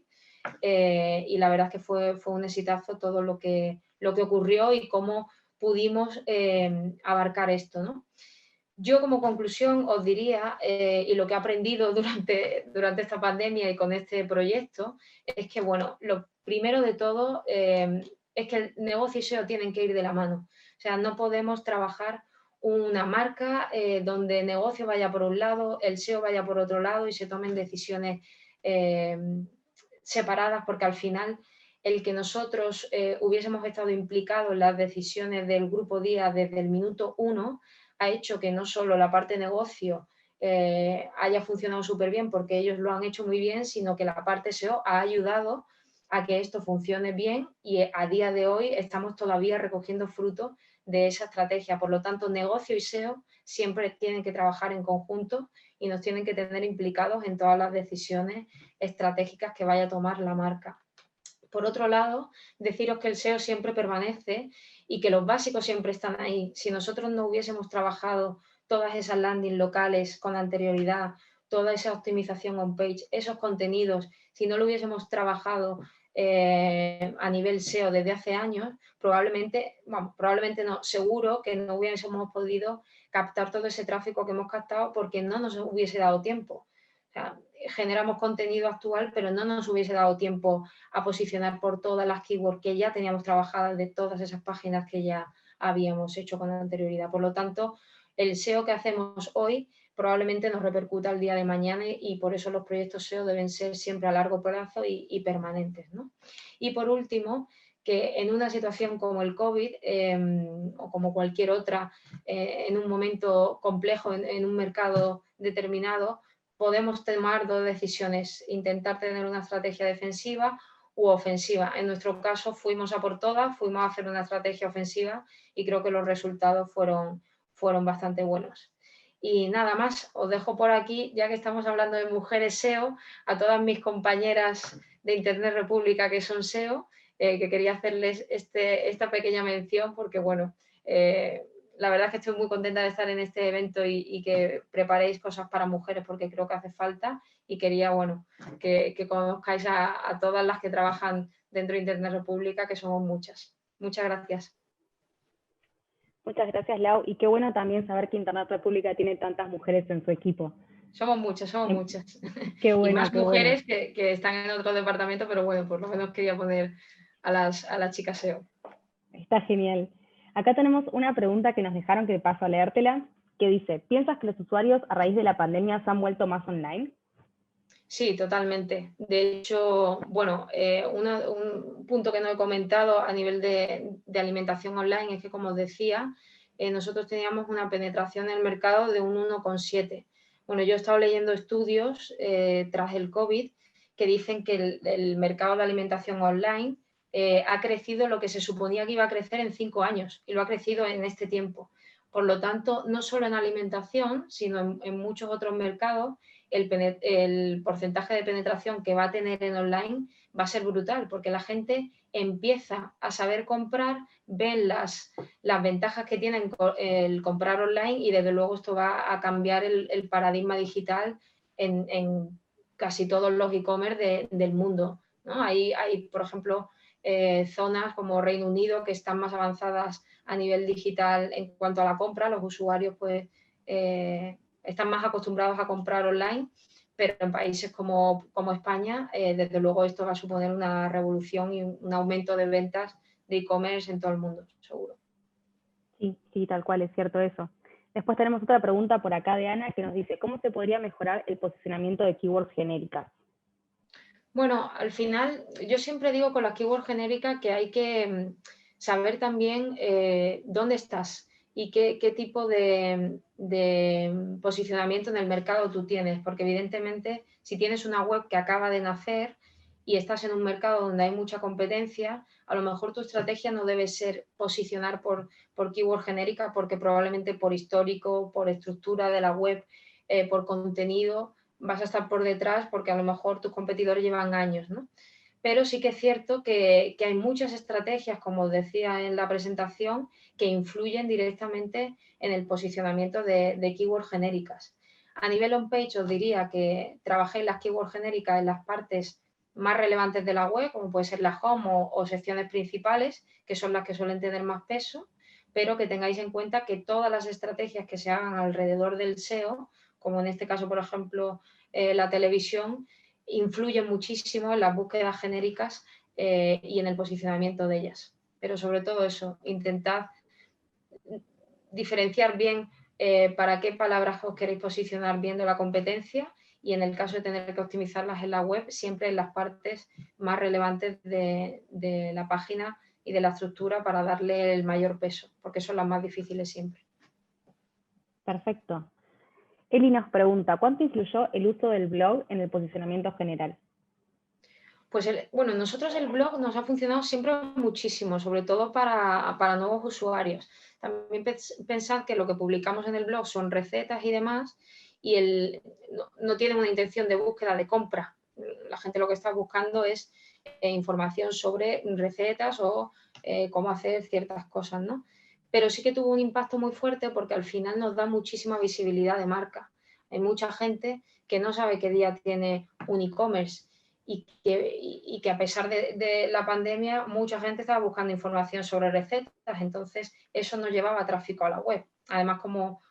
y la verdad es que fue un exitazo todo lo que ocurrió y cómo pudimos abarcar esto, ¿no? Yo como conclusión os diría, y lo que he aprendido durante esta pandemia y con este proyecto, es que, bueno, lo primero de todo es que el negocio y SEO tienen que ir de la mano. O sea, no podemos trabajar una marca donde el negocio vaya por un lado, el SEO vaya por otro lado y se tomen decisiones separadas, porque al final el que nosotros hubiésemos estado implicados en las decisiones del Grupo Día desde el minuto 1 ha hecho que no solo la parte de negocio haya funcionado súper bien porque ellos lo han hecho muy bien, sino que la parte SEO ha ayudado a que esto funcione bien y a día de hoy estamos todavía recogiendo frutos de esa estrategia. Por lo tanto, negocio y SEO siempre tienen que trabajar en conjunto y nos tienen que tener implicados en todas las decisiones estratégicas que vaya a tomar la marca. Por otro lado, deciros que el SEO siempre permanece y que los básicos siempre están ahí. Si nosotros no hubiésemos trabajado todas esas landing locales con anterioridad, toda esa optimización on page, esos contenidos, si no lo hubiésemos trabajado a nivel SEO desde hace años, probablemente no, seguro que no hubiésemos podido captar todo ese tráfico que hemos captado porque no nos hubiese dado tiempo. O sea, generamos contenido actual, pero no nos hubiese dado tiempo a posicionar por todas las keywords que ya teníamos trabajadas de todas esas páginas que ya habíamos hecho con anterioridad. Por lo tanto, el SEO que hacemos hoy probablemente nos repercuta el día de mañana y por eso los proyectos SEO deben ser siempre a largo plazo y permanentes, ¿no? Y por último, que en una situación como el COVID o como cualquier otra, en un momento complejo, en un mercado determinado, podemos tomar dos decisiones, intentar tener una estrategia defensiva u ofensiva. En nuestro caso fuimos a por todas, fuimos a hacer una estrategia ofensiva y creo que los resultados fueron bastante buenos. Y nada más, os dejo por aquí, ya que estamos hablando de mujeres SEO, a todas mis compañeras de Internet República que son SEO, que quería hacerles esta pequeña mención porque, bueno, la verdad es que estoy muy contenta de estar en este evento y que preparéis cosas para mujeres porque creo que hace falta y quería, bueno, que conozcáis a todas las que trabajan dentro de Internet República, que somos muchas. Muchas gracias. Muchas gracias, Lau. Y qué bueno también saber que Internet República tiene tantas mujeres en su equipo. Somos muchas. Qué bueno, y más qué mujeres bueno. que están en otro departamento, pero bueno, por lo menos quería poner a las chicas SEO. Está genial. Acá tenemos una pregunta que nos dejaron que paso a leértela, que dice, ¿piensas que los usuarios a raíz de la pandemia se han vuelto más online? Sí, totalmente. De hecho, bueno, un punto que no he comentado a nivel de alimentación online es que, como os decía, nosotros teníamos una penetración en el mercado de un 1,7. Bueno, yo he estado leyendo estudios tras el COVID que dicen que el mercado de alimentación online ha crecido lo que se suponía que iba a crecer en 5 años y lo ha crecido en este tiempo. Por lo tanto, no solo en alimentación, sino en muchos otros mercados, el porcentaje de penetración que va a tener en online va a ser brutal, porque la gente empieza a saber comprar, ven las ventajas que tiene el comprar online y desde luego esto va a cambiar el paradigma digital en casi todos los e-commerce del mundo, ¿no? Hay, por ejemplo, zonas como Reino Unido que están más avanzadas a nivel digital en cuanto a la compra, los usuarios pues están más acostumbrados a comprar online, pero en países como España, desde luego esto va a suponer una revolución y un aumento de ventas de e-commerce en todo el mundo, seguro. Sí, tal cual, es cierto eso. Después tenemos otra pregunta por acá de Ana que nos dice, ¿cómo se podría mejorar el posicionamiento de keywords genéricas? Bueno, al final, yo siempre digo con las keywords genéricas que hay que saber también dónde estás y qué tipo de posicionamiento en el mercado tú tienes, porque evidentemente si tienes una web que acaba de nacer y estás en un mercado donde hay mucha competencia, a lo mejor tu estrategia no debe ser posicionar por keyword genérica, porque probablemente por histórico, por estructura de la web, por contenido, vas a estar por detrás porque a lo mejor tus competidores llevan años, ¿no? Pero sí que es cierto que hay muchas estrategias, como decía en la presentación, que influyen directamente en el posicionamiento de keywords genéricas. A nivel on-page os diría que trabajéis las keywords genéricas en las partes más relevantes de la web, como puede ser la home o secciones principales, que son las que suelen tener más peso, pero que tengáis en cuenta que todas las estrategias que se hagan alrededor del SEO, como en este caso, por ejemplo, la televisión, influyen muchísimo en las búsquedas genéricas y en el posicionamiento de ellas. Pero sobre todo eso, intentad diferenciar bien para qué palabras os queréis posicionar viendo la competencia y en el caso de tener que optimizarlas en la web, siempre en las partes más relevantes de la página y de la estructura para darle el mayor peso, porque son las más difíciles siempre. Perfecto. Eli nos pregunta, ¿cuánto influyó el uso del blog en el posicionamiento general? Pues bueno, nosotros el blog nos ha funcionado siempre muchísimo, sobre todo para nuevos usuarios. También pensad que lo que publicamos en el blog son recetas y demás y no tiene una intención de búsqueda de compra. La gente lo que está buscando es información sobre recetas o cómo hacer ciertas cosas, ¿no? Pero sí que tuvo un impacto muy fuerte porque al final nos da muchísima visibilidad de marca. Hay mucha gente que no sabe qué día tiene un e-commerce y que a pesar de la pandemia mucha gente estaba buscando información sobre recetas, entonces eso nos llevaba tráfico a la web. Además, como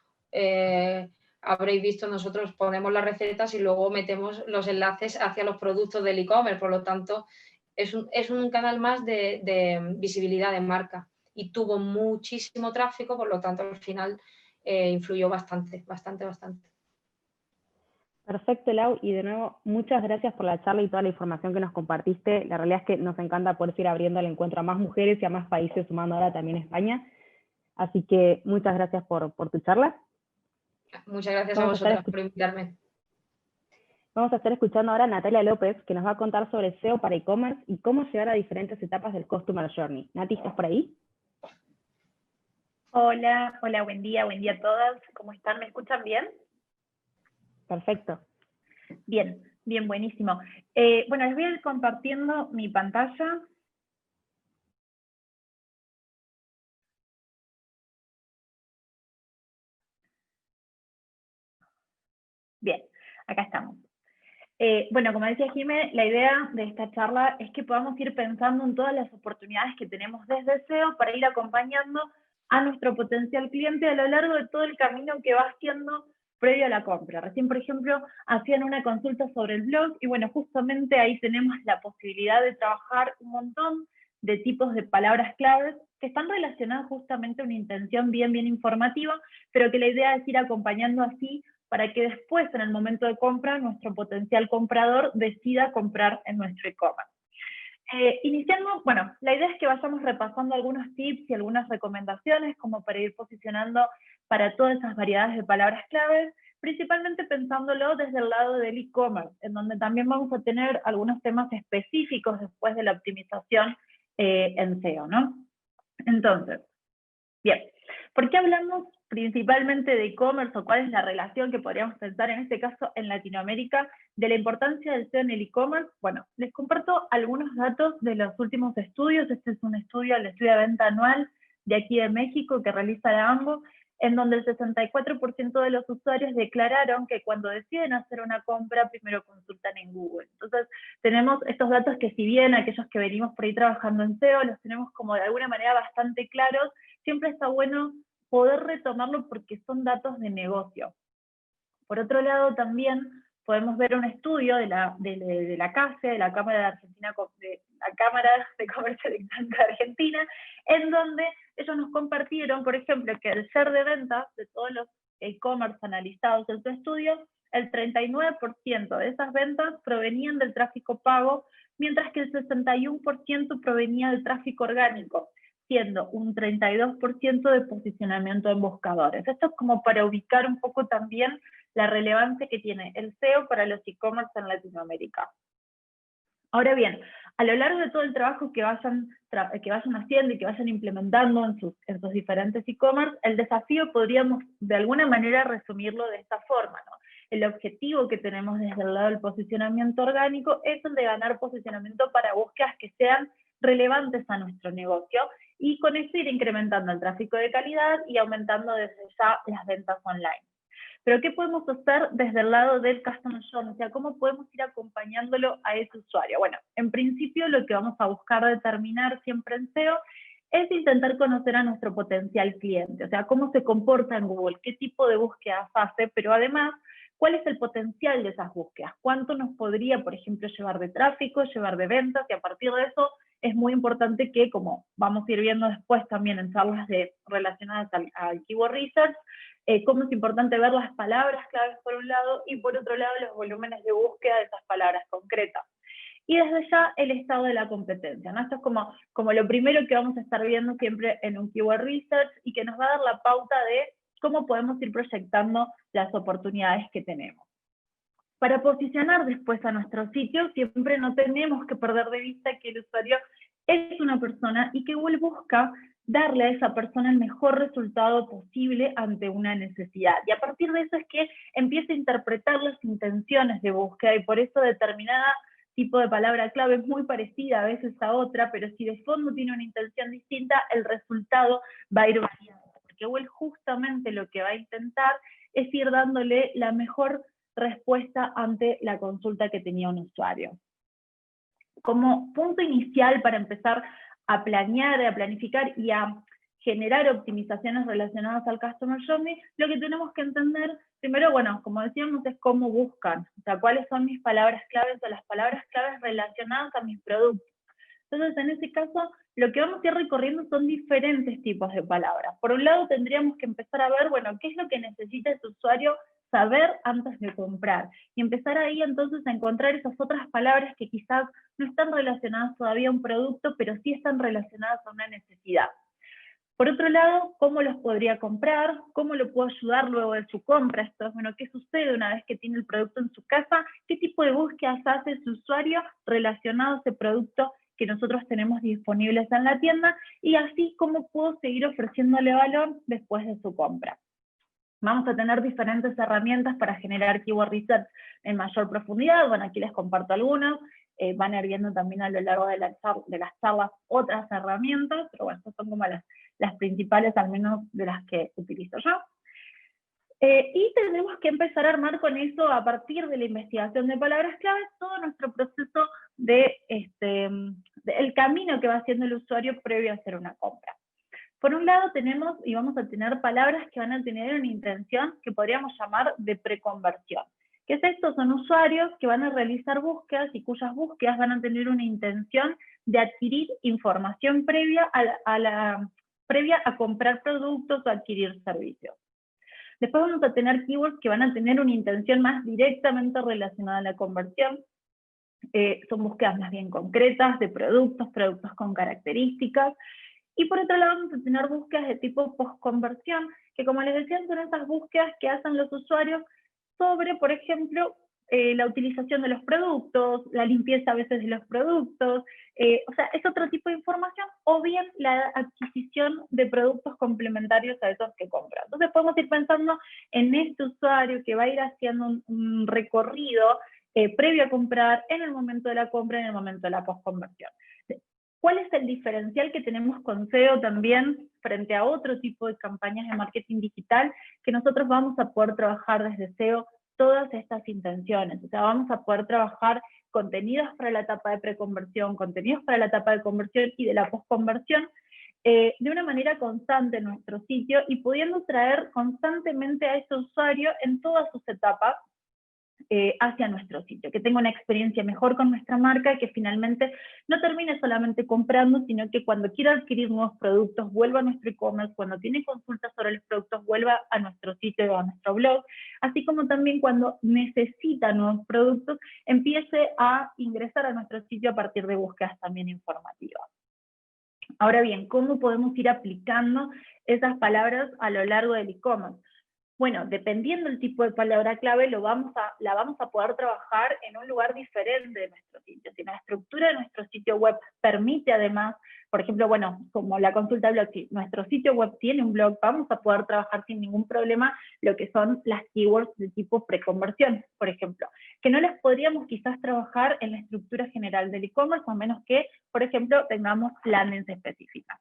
habréis visto, nosotros ponemos las recetas y luego metemos los enlaces hacia los productos del e-commerce, por lo tanto es un canal más de visibilidad de marca y tuvo muchísimo tráfico, por lo tanto al final influyó bastante. Perfecto, Lau, y de nuevo, muchas gracias por la charla y toda la información que nos compartiste. La realidad es que nos encanta poder ir abriendo el encuentro a más mujeres y a más países, sumando ahora también España. Así que muchas gracias por tu charla. Muchas gracias a vosotras por invitarme. Vamos a estar escuchando ahora a Natalia López, que nos va a contar sobre SEO para e-commerce y cómo llegar a diferentes etapas del Customer Journey. Nati, ¿estás por ahí? Hola, buen día a todas. ¿Cómo están? ¿Me escuchan bien? Perfecto. Bien, buenísimo. Bueno, les voy a ir compartiendo mi pantalla. Bien, acá estamos. Bueno, como decía Jimé, la idea de esta charla es que podamos ir pensando en todas las oportunidades que tenemos desde SEO para ir acompañando a nuestro potencial cliente a lo largo de todo el camino que va haciendo previo a la compra. Recién, por ejemplo, hacían una consulta sobre el blog y bueno, justamente ahí tenemos la posibilidad de trabajar un montón de tipos de palabras claves que están relacionadas justamente a una intención bien informativa, pero que la idea es ir acompañando así para que después, en el momento de compra, nuestro potencial comprador decida comprar en nuestro e-commerce. Iniciando, bueno, la idea es que vayamos repasando algunos tips y algunas recomendaciones como para ir posicionando para todas esas variedades de palabras claves, principalmente pensándolo desde el lado del e-commerce, en donde también vamos a tener algunos temas específicos después de la optimización en SEO, ¿no? Entonces, bien, ¿por qué hablamos principalmente de e-commerce o cuál es la relación que podríamos pensar en este caso en Latinoamérica de la importancia del SEO en el e-commerce? Bueno, les comparto algunos datos de los últimos estudios. Este es un estudio, el estudio de venta anual de aquí de México que realiza la AMBO, en donde el 64% de los usuarios declararon que cuando deciden hacer una compra primero consultan en Google. Entonces tenemos estos datos que, si bien aquellos que venimos por ahí trabajando en SEO los tenemos como de alguna manera bastante claros, siempre está bueno poder retomarlo porque son datos de negocio. Por otro lado, también podemos ver un estudio de la CACE, de la Cámara de Argentina, de la Cámara de Comercio Electrónico de Argentina, en donde ellos nos compartieron, por ejemplo, que el share de ventas de todos los e-commerce analizados en su estudio, el 39% de esas ventas provenían del tráfico pago, mientras que el 61% provenía del tráfico orgánico, siendo un 32% de posicionamiento en buscadores. Esto es como para ubicar un poco también la relevancia que tiene el SEO para los e-commerce en Latinoamérica. Ahora bien, a lo largo de todo el trabajo que vayan haciendo y que vayan implementando en sus diferentes e-commerce, el desafío podríamos de alguna manera resumirlo de esta forma, ¿no? El objetivo que tenemos desde el lado del posicionamiento orgánico es el de ganar posicionamiento para búsquedas que sean relevantes a nuestro negocio y con esto ir incrementando el tráfico de calidad y aumentando desde ya las ventas online. Pero ¿qué podemos hacer desde el lado del Customer Journey? O sea, ¿cómo podemos ir acompañándolo a ese usuario? Bueno, en principio lo que vamos a buscar determinar siempre en SEO es intentar conocer a nuestro potencial cliente, o sea, cómo se comporta en Google, qué tipo de búsquedas hace, pero además, ¿cuál es el potencial de esas búsquedas? ¿Cuánto nos podría, por ejemplo, llevar de tráfico, llevar de ventas? Y a partir de eso es muy importante que, como vamos a ir viendo después también en charlas relacionadas al Keyword Research, cómo es importante ver las palabras claves por un lado y por otro lado los volúmenes de búsqueda de esas palabras concretas. Y desde ya el estado de la competencia, ¿no? Esto es como lo primero que vamos a estar viendo siempre en un Keyword Research y que nos va a dar la pauta de cómo podemos ir proyectando las oportunidades que tenemos. Para posicionar después a nuestro sitio, siempre no tenemos que perder de vista que el usuario es una persona y que Google busca darle a esa persona el mejor resultado posible ante una necesidad. Y a partir de eso es que empieza a interpretar las intenciones de búsqueda y por eso determinada tipo de palabra clave es muy parecida a veces a otra, pero si de fondo tiene una intención distinta, el resultado va a ir variando. Porque Google justamente lo que va a intentar es ir dándole la mejor respuesta ante la consulta que tenía un usuario. como punto inicial para empezar a planear, a planificar y a generar optimizaciones relacionadas al Customer Journey, lo que tenemos que entender, primero, bueno, como decíamos, es cómo buscan, o sea, cuáles son mis palabras claves o las palabras claves relacionadas a mis productos. Entonces, en ese caso, lo que vamos a ir recorriendo son diferentes tipos de palabras. Por un lado, tendríamos que empezar a ver, bueno, qué es lo que necesita ese usuario saber antes de comprar. Y empezar ahí entonces a encontrar esas otras palabras que quizás no están relacionadas todavía a un producto, pero sí están relacionadas a una necesidad. Por otro lado, ¿cómo los podría comprar? ¿Cómo lo puedo ayudar luego de su compra? Esto es, bueno, ¿qué sucede una vez que tiene el producto en su casa? ¿Qué tipo de búsquedas hace su usuario relacionado a ese producto que nosotros tenemos disponibles en la tienda? Y así, ¿cómo puedo seguir ofreciéndole valor después de su compra? Vamos a tener diferentes herramientas para generar keyword research en mayor profundidad. Bueno, aquí les comparto algunas. Van a ir viendo también a lo largo de las charlas otras herramientas, pero bueno, estas son como las principales, al menos de las que utilizo yo. Y tenemos que empezar a armar con eso, a partir de la investigación de palabras claves, todo nuestro proceso el camino que va haciendo el usuario previo a hacer una compra. Por un lado tenemos, y vamos a tener palabras que van a tener una intención que podríamos llamar de preconversión. ¿Qué es esto? Son usuarios que van a realizar búsquedas y cuyas búsquedas van a tener una intención de adquirir información previa a comprar productos o adquirir servicios. Después vamos a tener keywords que van a tener una intención más directamente relacionada a la conversión. Son búsquedas más bien concretas de productos con características. Y por otro lado vamos a tener búsquedas de tipo post-conversión, que como les decía son esas búsquedas que hacen los usuarios sobre, por ejemplo, la utilización de los productos, la limpieza a veces de los productos, o sea, es otro tipo de información, o bien la adquisición de productos complementarios a esos que compran. Entonces podemos ir pensando en este usuario que va a ir haciendo un recorrido previo a comprar, en el momento de la compra, en el momento de la post-conversión. ¿Cuál es el diferencial que tenemos con SEO también frente a otro tipo de campañas de marketing digital? Que nosotros vamos a poder trabajar desde SEO todas estas intenciones. O sea, vamos a poder trabajar contenidos para la etapa de preconversión, contenidos para la etapa de conversión y de la postconversión de una manera constante en nuestro sitio y pudiendo traer constantemente a ese usuario en todas sus etapas hacia nuestro sitio, que tenga una experiencia mejor con nuestra marca y que finalmente no termine solamente comprando, sino que cuando quiera adquirir nuevos productos vuelva a nuestro e-commerce, cuando tiene consultas sobre los productos vuelva a nuestro sitio o a nuestro blog, así como también cuando necesita nuevos productos empiece a ingresar a nuestro sitio a partir de búsquedas también informativas. Ahora bien, ¿cómo podemos ir aplicando esas palabras a lo largo del e-commerce? Bueno, dependiendo del tipo de palabra clave, la vamos a poder trabajar en un lugar diferente de nuestro sitio. Si la estructura de nuestro sitio web permite además, por ejemplo, bueno, como la consulta blog, si nuestro sitio web tiene un blog, vamos a poder trabajar sin ningún problema lo que son las keywords de tipo preconversión, por ejemplo, que no las podríamos quizás trabajar en la estructura general del e-commerce, a menos que, por ejemplo, tengamos landings específicas.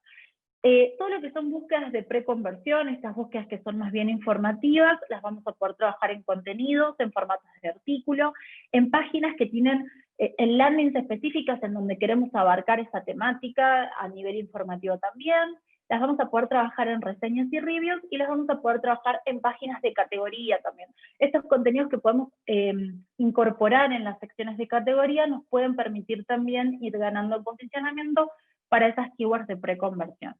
Todo lo que son búsquedas de preconversión, estas búsquedas que son más bien informativas, las vamos a poder trabajar en contenidos, en formatos de artículo, en páginas que tienen en landings específicas en donde queremos abarcar esa temática a nivel informativo también. Las vamos a poder trabajar en reseñas y reviews y las vamos a poder trabajar en páginas de categoría también. Estos contenidos que podemos incorporar en las secciones de categoría nos pueden permitir también ir ganando posicionamiento para esas keywords de preconversión.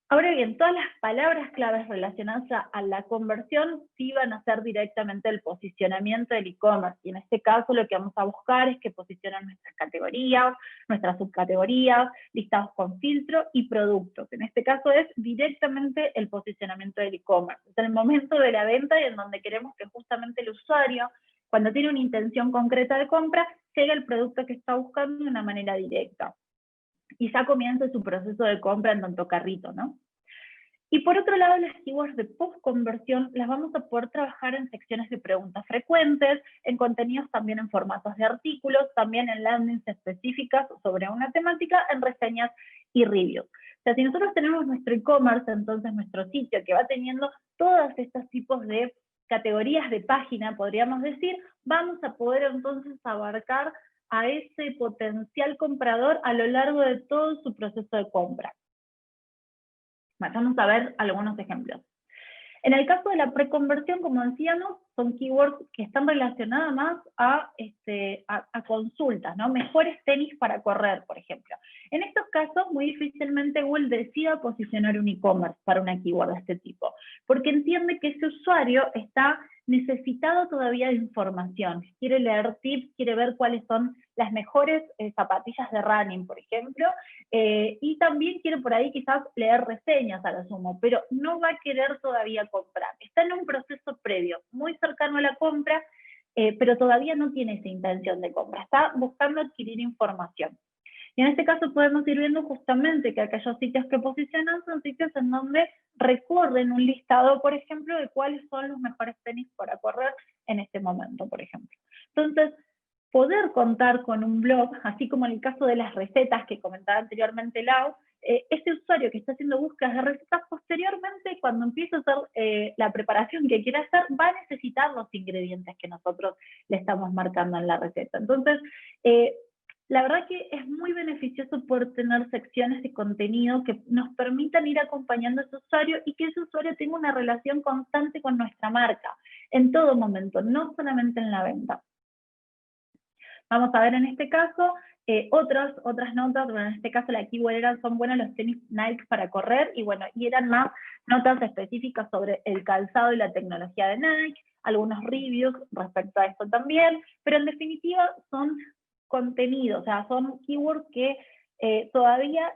Ahora bien, todas las palabras claves relacionadas a la conversión sí van a ser directamente el posicionamiento del e-commerce. Y en este caso lo que vamos a buscar es que posicionen nuestras categorías, nuestras subcategorías, listados con filtro y productos. En este caso es directamente el posicionamiento del e-commerce. Es el momento de la venta y en donde queremos que justamente el usuario, cuando tiene una intención concreta de compra, llegue al producto que está buscando de una manera directa. Y ya comienza su proceso de compra en tanto carrito, ¿no? Y por otro lado, las keywords de post-conversión las vamos a poder trabajar en secciones de preguntas frecuentes, en contenidos también en formatos de artículos, también en landings específicas sobre una temática, en reseñas y reviews. O sea, si nosotros tenemos nuestro e-commerce, entonces nuestro sitio que va teniendo todos estos tipos de categorías de página, podríamos decir, vamos a poder entonces abarcar a ese potencial comprador a lo largo de todo su proceso de compra. Vamos a ver algunos ejemplos. En el caso de la preconversión, como decíamos, son keywords que están relacionadas más a consultas, ¿no? Mejores tenis para correr, por ejemplo. En estos casos, muy difícilmente Google decida posicionar un e-commerce para una keyword de este tipo, porque entiende que ese usuario está necesitado todavía de información, quiere leer tips, quiere ver cuáles son las mejores zapatillas de running, por ejemplo, y también quiere por ahí quizás leer reseñas a lo sumo, pero no va a querer todavía comprar. Está en un proceso previo, muy cercano a la compra, pero todavía no tiene esa intención de compra, está buscando adquirir información. Y en este caso podemos ir viendo justamente que aquellos sitios que posicionan son sitios en donde recorren un listado, por ejemplo, de cuáles son los mejores tenis para correr en este momento, por ejemplo. Entonces, poder contar con un blog, así como en el caso de las recetas que comentaba anteriormente Lau, ese usuario que está haciendo búsquedas de recetas, posteriormente, cuando empiece a hacer la preparación que quiere hacer, va a necesitar los ingredientes que nosotros le estamos marcando en la receta. Entonces, la verdad que es muy beneficioso poder tener secciones de contenido que nos permitan ir acompañando a ese usuario y que ese usuario tenga una relación constante con nuestra marca, en todo momento, no solamente en la venta. Vamos a ver en este caso otras notas. Bueno, en este caso la keyword son buenos los tenis Nike para correr, y bueno, y eran más notas específicas sobre el calzado y la tecnología de Nike, algunos reviews respecto a esto también, pero en definitiva son contenidos, o sea, son keywords que todavía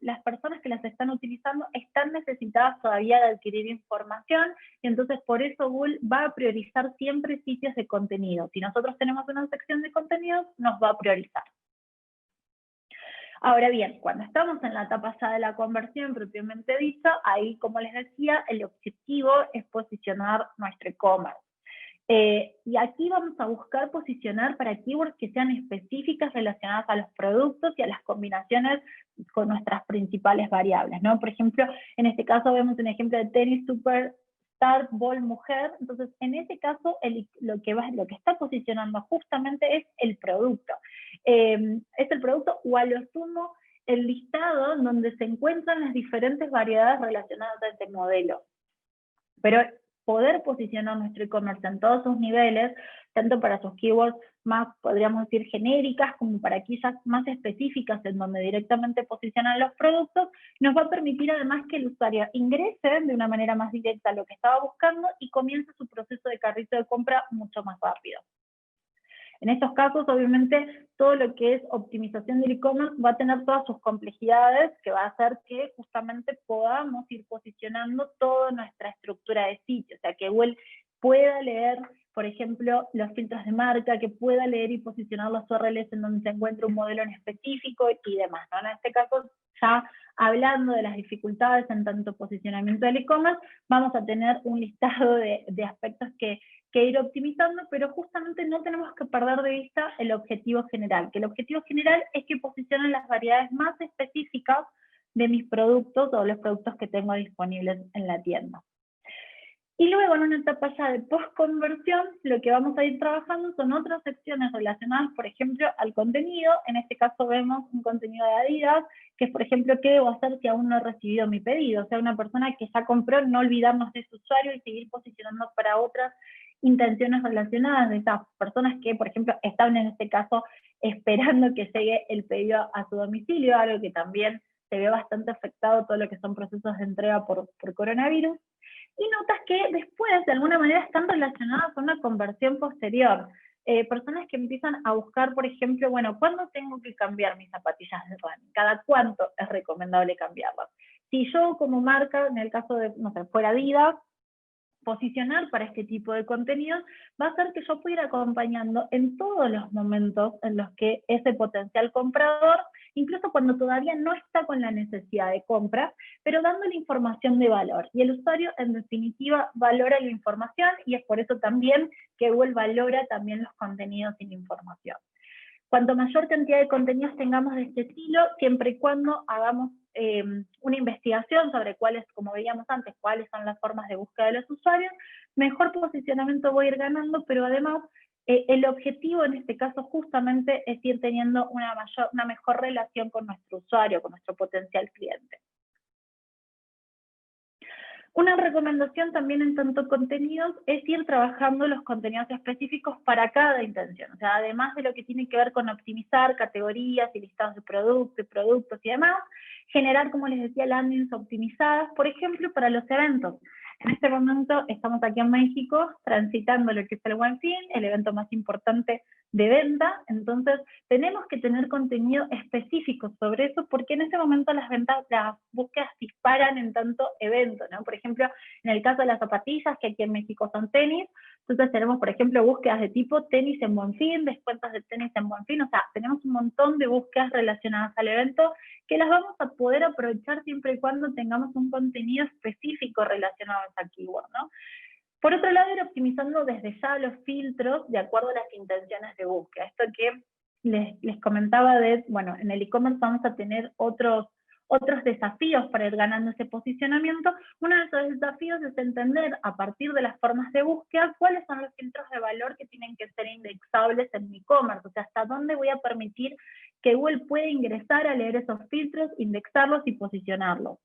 las personas que las están utilizando están necesitadas todavía de adquirir información, y entonces por eso Google va a priorizar siempre sitios de contenido. Si nosotros tenemos una sección de contenidos, nos va a priorizar. Ahora bien, cuando estamos en la etapa ya de la conversión propiamente dicha, ahí, como les decía, el objetivo es posicionar nuestro e-commerce. Y aquí vamos a buscar posicionar para keywords que sean específicas relacionadas a los productos y a las combinaciones con nuestras principales variables, ¿no? Por ejemplo, en este caso vemos un ejemplo de tenis Superstar Ball Mujer. Entonces, en ese caso, lo que está posicionando justamente es el producto. Es el producto, o a lo sumo el listado donde se encuentran las diferentes variedades relacionadas a este modelo. Pero poder posicionar nuestro e-commerce en todos sus niveles, tanto para sus keywords más, podríamos decir, genéricas, como para aquellas más específicas en donde directamente posicionan los productos, nos va a permitir además que el usuario ingrese de una manera más directa a lo que estaba buscando y comience su proceso de carrito de compra mucho más rápido. En estos casos, obviamente, todo lo que es optimización del e-commerce va a tener todas sus complejidades, que va a hacer que justamente podamos ir posicionando toda nuestra estructura de sitio, o sea, que Google pueda leer, por ejemplo, los filtros de marca, que pueda leer y posicionar los URLs en donde se encuentra un modelo en específico y demás, ¿no? En este caso, ya hablando de las dificultades en tanto posicionamiento del e-commerce, vamos a tener un listado de aspectos que ir optimizando, pero justamente no tenemos que perder de vista el objetivo general, que el objetivo general es que posicionen las variedades más específicas de mis productos o los productos que tengo disponibles en la tienda. Y luego, en una etapa ya de post-conversión, lo que vamos a ir trabajando son otras secciones relacionadas, por ejemplo, al contenido. En este caso vemos un contenido de Adidas, que es, por ejemplo, ¿qué debo hacer si aún no he recibido mi pedido? O sea, una persona que ya compró, no olvidarnos de su usuario y seguir posicionando para otras intenciones relacionadas, de esas personas que, por ejemplo, estaban en este caso esperando que llegue el pedido a su domicilio, algo que también se ve bastante afectado todo lo que son procesos de entrega por coronavirus. Y notas que después, de alguna manera, están relacionadas con una conversión posterior. Personas que empiezan a buscar, por ejemplo, bueno, ¿cuándo tengo que cambiar mis zapatillas de running? ¿Cada cuánto es recomendable cambiarlas? Si yo como marca, en el caso de, no sé, fuera Adidas, posicionar para este tipo de contenidos va a hacer que yo pueda ir acompañando en todos los momentos en los que ese potencial comprador, incluso cuando todavía no está con la necesidad de compra, pero dándole información de valor. Y el usuario, en definitiva, valora la información, y es por eso también que Google valora también los contenidos sin información. Cuanto mayor cantidad de contenidos tengamos de este estilo, siempre y cuando hagamos una investigación sobre cuáles, como veíamos antes, cuáles son las formas de búsqueda de los usuarios, mejor posicionamiento voy a ir ganando, pero además el objetivo en este caso justamente es ir teniendo una mejor relación con nuestro usuario, con nuestro potencial cliente. Una recomendación también en tanto contenidos es ir trabajando los contenidos específicos para cada intención. O sea, además de lo que tiene que ver con optimizar categorías y listados de productos y demás, generar, como les decía, landings optimizadas, por ejemplo, para los eventos. En este momento estamos aquí en México transitando lo que es el Buen Fin, el evento más importante de venta, entonces tenemos que tener contenido específico sobre eso, porque en este momento las búsquedas disparan en tanto evento, ¿no? Por ejemplo, en el caso de las zapatillas, que aquí en México son tenis, entonces tenemos, por ejemplo, búsquedas de tipo tenis en Buen Fin, descuentos de tenis en Buen Fin, o sea, tenemos un montón de búsquedas relacionadas al evento que las vamos a poder aprovechar siempre y cuando tengamos un contenido específico relacionado a esa keyword, ¿no? Por otro lado, ir optimizando desde ya los filtros de acuerdo a las intenciones de búsqueda. Esto que les comentaba bueno, en el e-commerce vamos a tener otros desafíos para ir ganando ese posicionamiento. Uno de esos desafíos es entender a partir de las formas de búsqueda cuáles son los filtros de valor que tienen que ser indexables en mi e-commerce, o sea, hasta dónde voy a permitir que Google pueda ingresar a leer esos filtros, indexarlos y posicionarlos.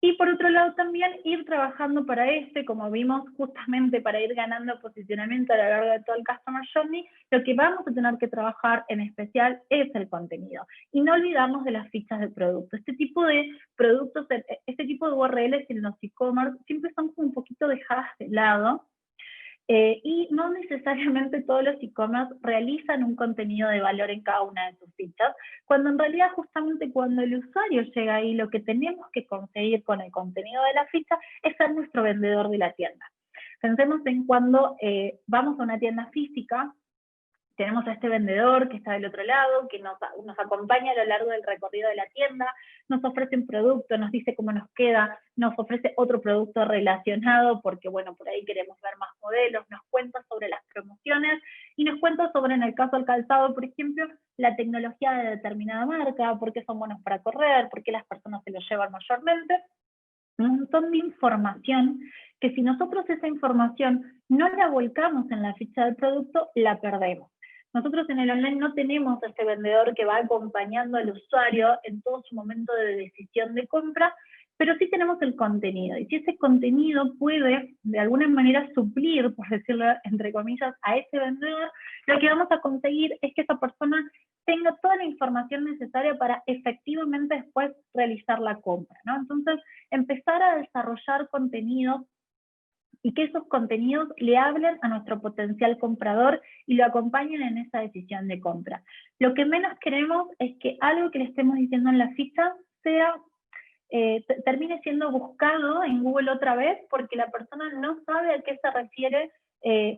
Y por otro lado también ir trabajando para como vimos, justamente para ir ganando posicionamiento a lo largo de todo el Customer Journey, lo que vamos a tener que trabajar en especial es el contenido. Y no olvidarnos de las fichas de producto. Este tipo de productos, este tipo de URLs en los e-commerce siempre son como un poquito dejadas de lado. Y no necesariamente todos los e-commerce realizan un contenido de valor en cada una de sus fichas, cuando en realidad justamente cuando el usuario llega ahí, lo que tenemos que conseguir con el contenido de la ficha es ser nuestro vendedor de la tienda. Pensemos en cuando vamos a una tienda física, tenemos a este vendedor que está del otro lado, que nos acompaña a lo largo del recorrido de la tienda, nos ofrece un producto, nos dice cómo nos queda, nos ofrece otro producto relacionado, porque bueno, por ahí queremos ver más modelos, nos cuenta sobre las promociones, y nos cuenta sobre, en el caso del calzado, por ejemplo, la tecnología de determinada marca, por qué son buenos para correr, por qué las personas se los llevan mayormente. Un montón de información que si nosotros esa información no la volcamos en la ficha del producto, la perdemos. Nosotros en el online no tenemos este vendedor que va acompañando al usuario en todo su momento de decisión de compra, pero sí tenemos el contenido. Y si ese contenido puede, de alguna manera, suplir, por decirlo entre comillas, a ese vendedor, lo que vamos a conseguir es que esa persona tenga toda la información necesaria para efectivamente después realizar la compra, ¿no? Entonces, empezar a desarrollar contenidos y que esos contenidos le hablen a nuestro potencial comprador y lo acompañen en esa decisión de compra. Lo que menos queremos es que algo que le estemos diciendo en la ficha termine siendo buscado en Google otra vez porque la persona no sabe a qué se refiere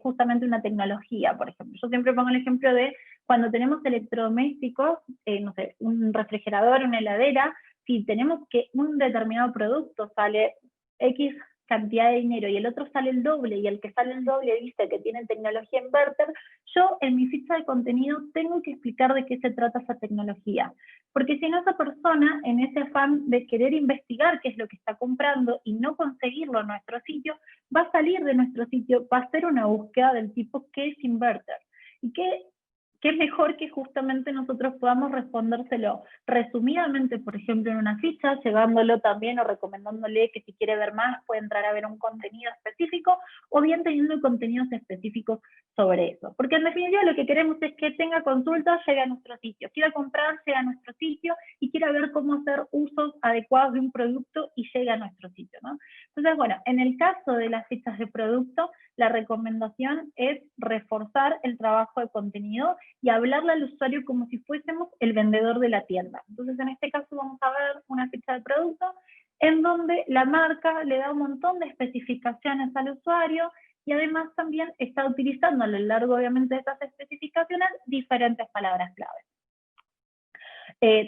justamente una tecnología, por ejemplo. Yo siempre pongo el ejemplo de cuando tenemos electrodomésticos, no sé, un refrigerador, una heladera, si tenemos que un determinado producto sale X cantidad de dinero y el otro sale el doble y el que sale el doble dice que tiene tecnología inverter, yo en mi ficha de contenido tengo que explicar de qué se trata esa tecnología. Porque si no, esa persona, en ese afán de querer investigar qué es lo que está comprando y no conseguirlo en nuestro sitio, va a salir de nuestro sitio, va a hacer una búsqueda del tipo ¿qué es inverter? Y qué mejor que justamente nosotros podamos respondérselo resumidamente, por ejemplo, en una ficha, llevándolo también o recomendándole que si quiere ver más puede entrar a ver un contenido específico, o bien teniendo contenidos específicos sobre eso. Porque en definitiva lo que queremos es que tenga consultas, llegue a nuestro sitio, quiera comprar, llegue a nuestro sitio y quiera ver cómo hacer usos adecuados de un producto y llegue a nuestro sitio, ¿no? Entonces, bueno, en el caso de las fichas de producto, la recomendación es reforzar el trabajo de contenido y hablarle al usuario como si fuésemos el vendedor de la tienda. Entonces, en este caso vamos a ver una ficha de producto en donde la marca le da un montón de especificaciones al usuario y además también está utilizando a lo largo, obviamente, de esas especificaciones diferentes palabras claves.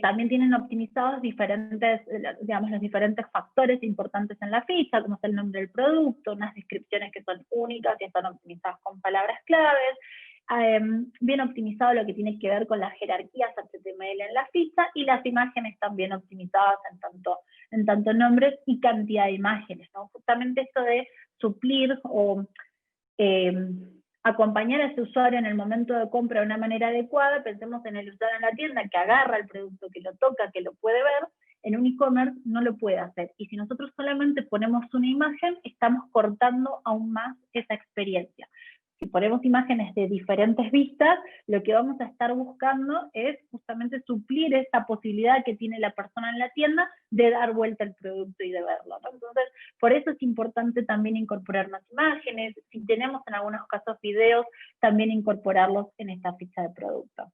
También tienen optimizados diferentes, digamos, los diferentes factores importantes en la ficha, como es el nombre del producto, unas descripciones que son únicas y están optimizadas con palabras claves, bien optimizado lo que tiene que ver con las jerarquías HTML en la ficha, y las imágenes también optimizadas en tanto nombres y cantidad de imágenes, ¿no? Justamente esto de suplir o acompañar a ese usuario en el momento de compra de una manera adecuada. Pensemos en el usuario en la tienda que agarra el producto, que lo toca, que lo puede ver. En un e-commerce no lo puede hacer. Y si nosotros solamente ponemos una imagen, estamos cortando aún más esa experiencia. Si ponemos imágenes de diferentes vistas, lo que vamos a estar buscando es justamente suplir esa posibilidad que tiene la persona en la tienda de dar vuelta al producto y de verlo, ¿no? Entonces, por eso es importante también incorporar más imágenes. Si tenemos en algunos casos videos, también incorporarlos en esta ficha de producto.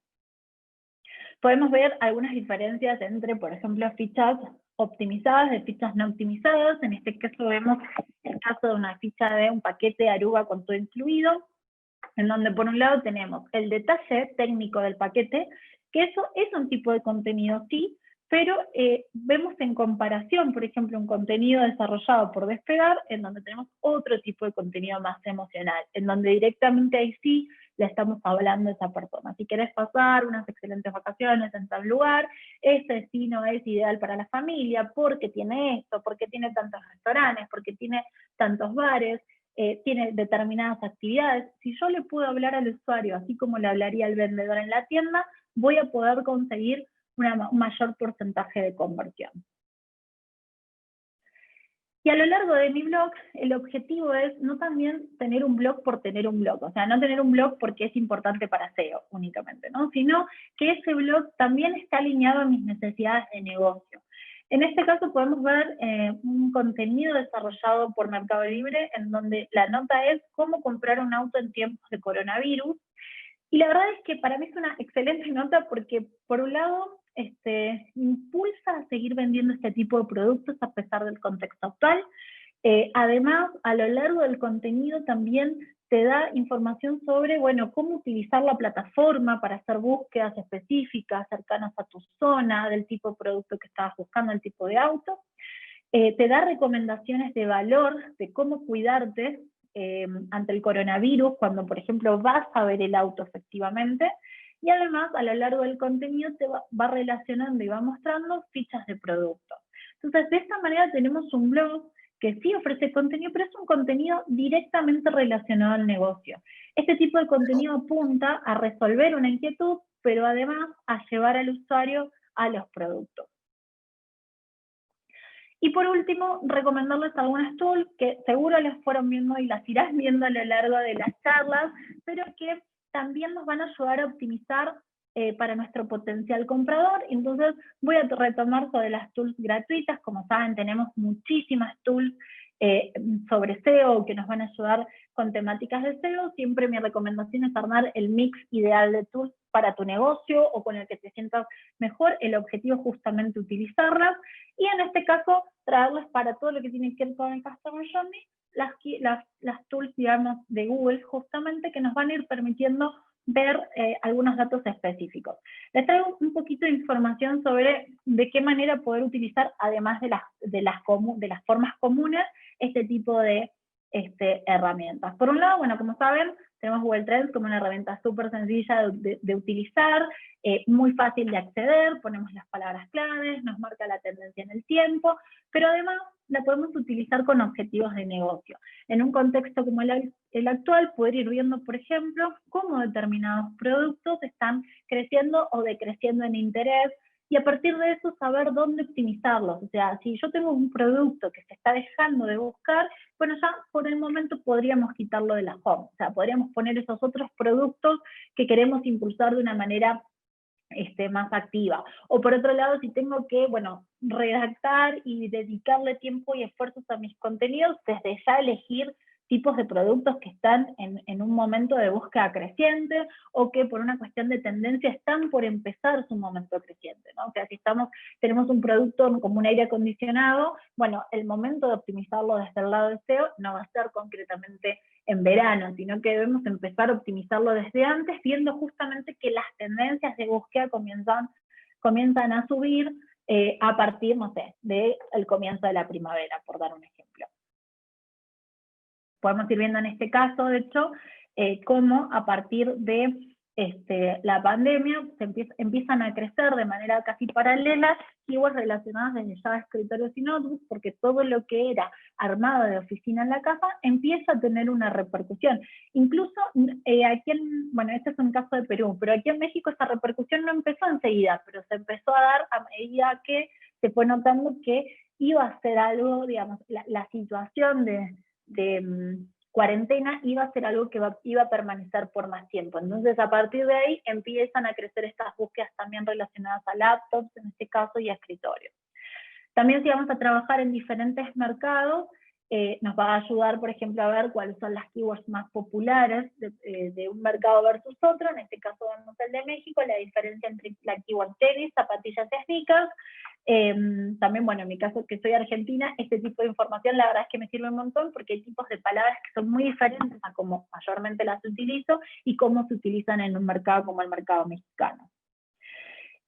Podemos ver algunas diferencias entre, por ejemplo, fichas optimizadas de fichas no optimizadas. En este caso vemos el caso de una ficha de un paquete Aruba con todo incluido, en donde por un lado tenemos el detalle técnico del paquete, que eso es un tipo de contenido, sí, pero vemos en comparación, por ejemplo, un contenido desarrollado por Despegar, en donde tenemos otro tipo de contenido más emocional, en donde directamente ahí sí le estamos hablando a esa persona. Si querés pasar unas excelentes vacaciones en tal lugar, este destino es ideal para la familia, porque tiene esto, porque tiene tantos restaurantes, porque tiene tantos bares, tiene determinadas actividades. Si yo le puedo hablar al usuario, así como le hablaría al vendedor en la tienda, voy a poder conseguir un mayor porcentaje de conversión. Y a lo largo de mi blog, el objetivo es no también tener un blog por tener un blog, o sea, no tener un blog porque es importante para SEO únicamente, ¿no? Sino que ese blog también está alineado a mis necesidades de negocio. En este caso podemos ver un contenido desarrollado por Mercado Libre, en donde la nota es cómo comprar un auto en tiempos de coronavirus. Y la verdad es que para mí es una excelente nota porque, por un lado, impulsa a seguir vendiendo este tipo de productos a pesar del contexto actual. Además, a lo largo del contenido también te da información sobre, bueno, cómo utilizar la plataforma para hacer búsquedas específicas, cercanas a tu zona, del tipo de producto que estabas buscando, el tipo de auto. Te da recomendaciones de valor, de cómo cuidarte ante el coronavirus, cuando, por ejemplo, vas a ver el auto efectivamente. Y además, a lo largo del contenido te va relacionando y va mostrando fichas de producto. Entonces, de esta manera tenemos un blog que sí ofrece contenido, pero es un contenido directamente relacionado al negocio. Este tipo de contenido apunta a resolver una inquietud, pero además a llevar al usuario a los productos. Y por último, recomendarles algunas tools que seguro las fueron viendo y las irás viendo a lo largo de las charlas, pero que también nos van a ayudar a optimizar para nuestro potencial comprador. Entonces voy a retomar sobre las tools gratuitas. Como saben, tenemos muchísimas tools sobre SEO que nos van a ayudar con temáticas de SEO. Siempre mi recomendación es armar el mix ideal de tools para tu negocio o con el que te sientas mejor. El objetivo es justamente utilizarlas. Y en este caso, traerles para todo lo que tiene que ver con el Customer Journey, las tools, digamos, de Google, justamente, que nos van a ir permitiendo ver algunos datos específicos. Les traigo un poquito de información sobre de qué manera poder utilizar, además de las formas comunes, este tipo de herramientas. Por un lado, bueno, como saben, tenemos Google Trends como una herramienta súper sencilla de utilizar, muy fácil de acceder, ponemos las palabras claves, nos marca la tendencia en el tiempo, pero además la podemos utilizar con objetivos de negocio. En un contexto como el actual, poder ir viendo, por ejemplo, cómo determinados productos están creciendo o decreciendo en interés, y a partir de eso saber dónde optimizarlos. O sea, si yo tengo un producto que se está dejando de buscar, bueno, ya por el momento podríamos quitarlo de la home. O sea, podríamos poner esos otros productos que queremos impulsar de una manera más activa. O por otro lado, si tengo que, bueno, redactar y dedicarle tiempo y esfuerzos a mis contenidos, desde ya elegir tipos de productos que están en un momento de búsqueda creciente o que por una cuestión de tendencia están por empezar su momento creciente, ¿no? O sea, si tenemos un producto como un aire acondicionado, bueno, el momento de optimizarlo desde el lado de SEO no va a ser concretamente en verano, sino que debemos empezar a optimizarlo desde antes, viendo justamente que las tendencias de búsqueda comienzan a subir a partir, no sé, del comienzo de la primavera, por dar un ejemplo. Podemos ir viendo en este caso, de hecho, cómo a partir de la pandemia, empiezan a crecer de manera casi paralela keywords relacionadas desde ya a escritorios y notebooks, porque todo lo que era armado de oficina en la casa empieza a tener una repercusión. Incluso aquí bueno, este es un caso de Perú, pero aquí en México esa repercusión no empezó enseguida, pero se empezó a dar a medida que se fue notando que iba a ser algo, digamos, la situación de cuarentena iba a ser algo que iba a permanecer por más tiempo. Entonces, a partir de ahí empiezan a crecer estas búsquedas también relacionadas a laptops, en este caso, y a escritorios. También si vamos a trabajar en diferentes mercados, nos va a ayudar, por ejemplo, a ver cuáles son las keywords más populares de un mercado versus otro. En este caso vemos el de México, la diferencia entre la keyword tenis, zapatillas y sneakers. También, bueno, en mi caso que soy argentina, este tipo de información la verdad es que me sirve un montón porque hay tipos de palabras que son muy diferentes a cómo mayormente las utilizo y cómo se utilizan en un mercado como el mercado mexicano.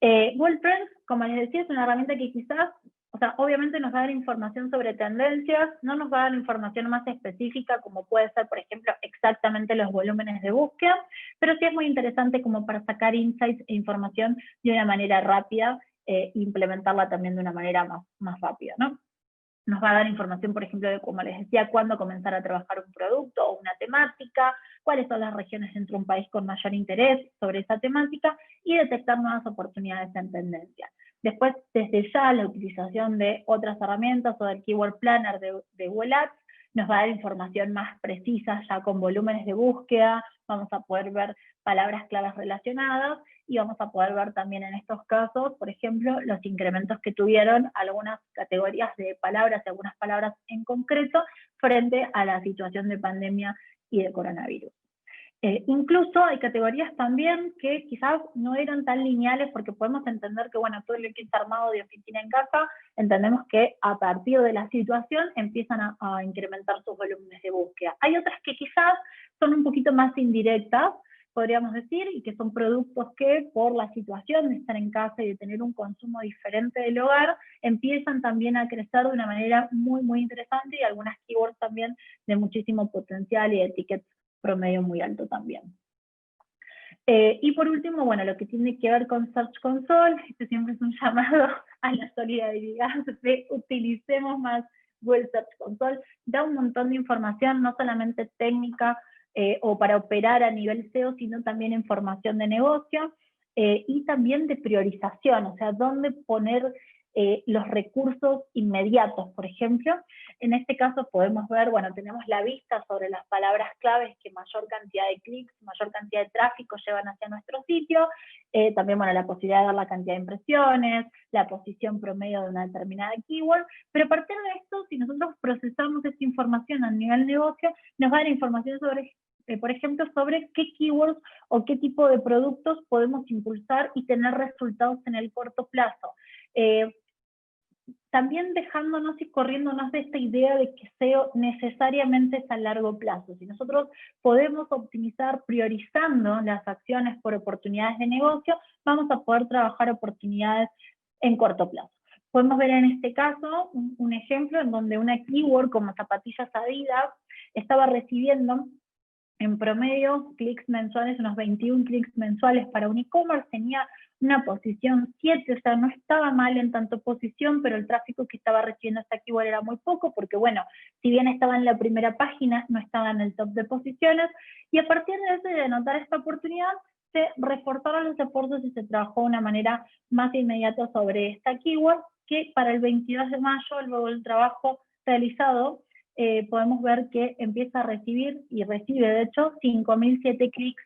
Google Trends, como les decía, es una herramienta que quizás, o sea, obviamente nos va a dar información sobre tendencias, no nos va a dar información más específica como puede ser, por ejemplo, exactamente los volúmenes de búsqueda, pero sí es muy interesante como para sacar insights e información de una manera rápida e implementarla también de una manera más rápida, ¿no? Nos va a dar información, por ejemplo, de, como les decía, cuándo comenzar a trabajar un producto o una temática, cuáles son las regiones dentro de un país con mayor interés sobre esa temática y detectar nuevas oportunidades en tendencia. Después, desde ya, la utilización de otras herramientas o del Keyword Planner de Google Ads nos va a dar información más precisa, ya con volúmenes de búsqueda, vamos a poder ver palabras claves relacionadas, y vamos a poder ver también en estos casos, por ejemplo, los incrementos que tuvieron algunas categorías de palabras y algunas palabras en concreto frente a la situación de pandemia y de coronavirus. Incluso hay categorías también que quizás no eran tan lineales porque podemos entender que, bueno, todo lo que es armado de oficina en casa, entendemos que a partir de la situación empiezan a incrementar sus volúmenes de búsqueda. Hay otras que quizás son un poquito más indirectas, podríamos decir, y que son productos que por la situación de estar en casa y de tener un consumo diferente del hogar, empiezan también a crecer de una manera muy interesante y algunas keywords también de muchísimo potencial y de tickets promedio muy alto también. Y por último, bueno, lo que tiene que ver con Search Console, este siempre es un llamado a la solidaridad, de utilicemos más Google Search Console, da un montón de información, no solamente técnica o para operar a nivel SEO, sino también información de negocio y también de priorización, o sea, dónde poner los recursos inmediatos, por ejemplo. En este caso podemos ver, bueno, tenemos la vista sobre las palabras claves que mayor cantidad de clics, mayor cantidad de tráfico llevan hacia nuestro sitio, también, bueno, la posibilidad de ver la cantidad de impresiones, la posición promedio de una determinada keyword, pero a partir de esto, si nosotros procesamos esta información a nivel negocio, nos va a dar información sobre, por ejemplo, sobre qué keywords o qué tipo de productos podemos impulsar y tener resultados en el corto plazo. También dejándonos y corriéndonos de esta idea de que SEO necesariamente es a largo plazo. Si nosotros podemos optimizar priorizando las acciones por oportunidades de negocio, vamos a poder trabajar oportunidades en corto plazo. Podemos ver en este caso un ejemplo en donde una keyword como zapatillas Adidas estaba recibiendo en promedio clics mensuales, unos 21 clics mensuales para un e-commerce, tenía una posición 7, o sea, no estaba mal en tanto posición, pero el tráfico que estaba recibiendo esta keyword era muy poco, porque bueno, si bien estaba en la primera página, no estaba en el top de posiciones, y a partir de eso, de notar esta oportunidad, se reforzaron los esfuerzos y se trabajó de una manera más inmediata sobre esta keyword, que para el 22 de mayo, luego del trabajo realizado, podemos ver que empieza a recibir, y recibe de hecho, 5.007 clics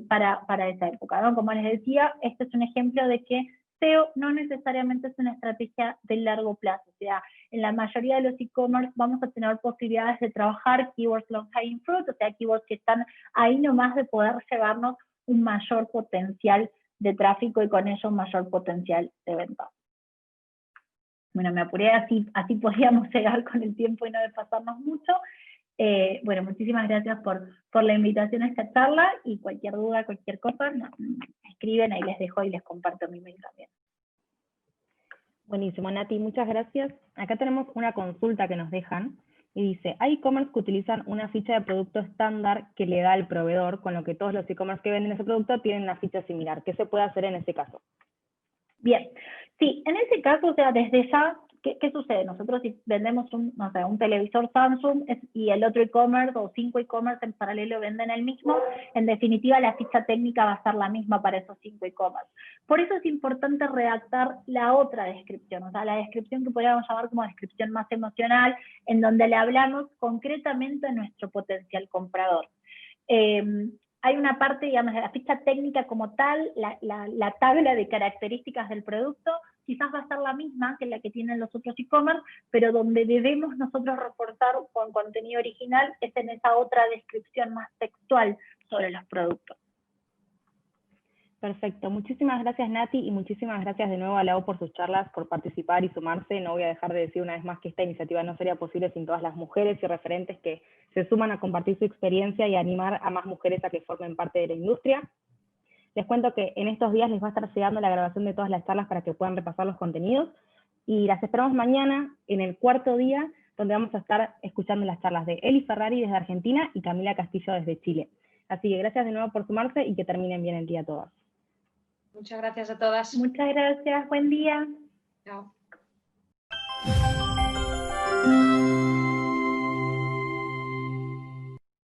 para esa época, ¿no? Como les decía, este es un ejemplo de que SEO no necesariamente es una estrategia de largo plazo, o sea, en la mayoría de los e-commerce vamos a tener posibilidades de trabajar keywords long hanging fruit, o sea, keywords que están ahí nomás de poder llevarnos un mayor potencial de tráfico y con ello un mayor potencial de venta. Bueno, me apuré, así podíamos llegar con el tiempo y no desfasarnos mucho. Bueno, muchísimas gracias por la invitación a esta charla, y cualquier duda, cualquier cosa, me escriben, ahí les dejo y les comparto mi mail también. Buenísimo, Nati, muchas gracias. Acá tenemos una consulta que nos dejan, y dice, hay e-commerce que utilizan una ficha de producto estándar que le da el proveedor, con lo que todos los e-commerce que venden ese producto tienen una ficha similar. ¿Qué se puede hacer en ese caso? Bien, sí, en ese caso, o sea, desde ya, ¿qué sucede? Nosotros si vendemos un televisor Samsung y el otro e-commerce o 5 e-commerce en paralelo venden el mismo, en definitiva la ficha técnica va a ser la misma para esos 5 e-commerce. Por eso es importante redactar la otra descripción, o sea, la descripción que podríamos llamar como descripción más emocional, en donde le hablamos concretamente a nuestro potencial comprador. Hay una parte, digamos, de la ficha técnica como tal, la tabla de características del producto, quizás va a ser la misma que la que tienen los otros e-commerce, pero donde debemos nosotros reportar con contenido original es en esa otra descripción más textual sobre los productos. Perfecto, muchísimas gracias Nati y muchísimas gracias de nuevo a Lau por sus charlas, por participar y sumarse. No voy a dejar de decir una vez más que esta iniciativa no sería posible sin todas las mujeres y referentes que se suman a compartir su experiencia y animar a más mujeres a que formen parte de la industria. Les cuento que en estos días les va a estar llegando la grabación de todas las charlas para que puedan repasar los contenidos y las esperamos mañana en el cuarto día, donde vamos a estar escuchando las charlas de Eli Ferrari desde Argentina y Camila Castillo desde Chile. Así que gracias de nuevo por sumarse y que terminen bien el día a todas. Muchas gracias a todas. Muchas gracias, buen día. Chao.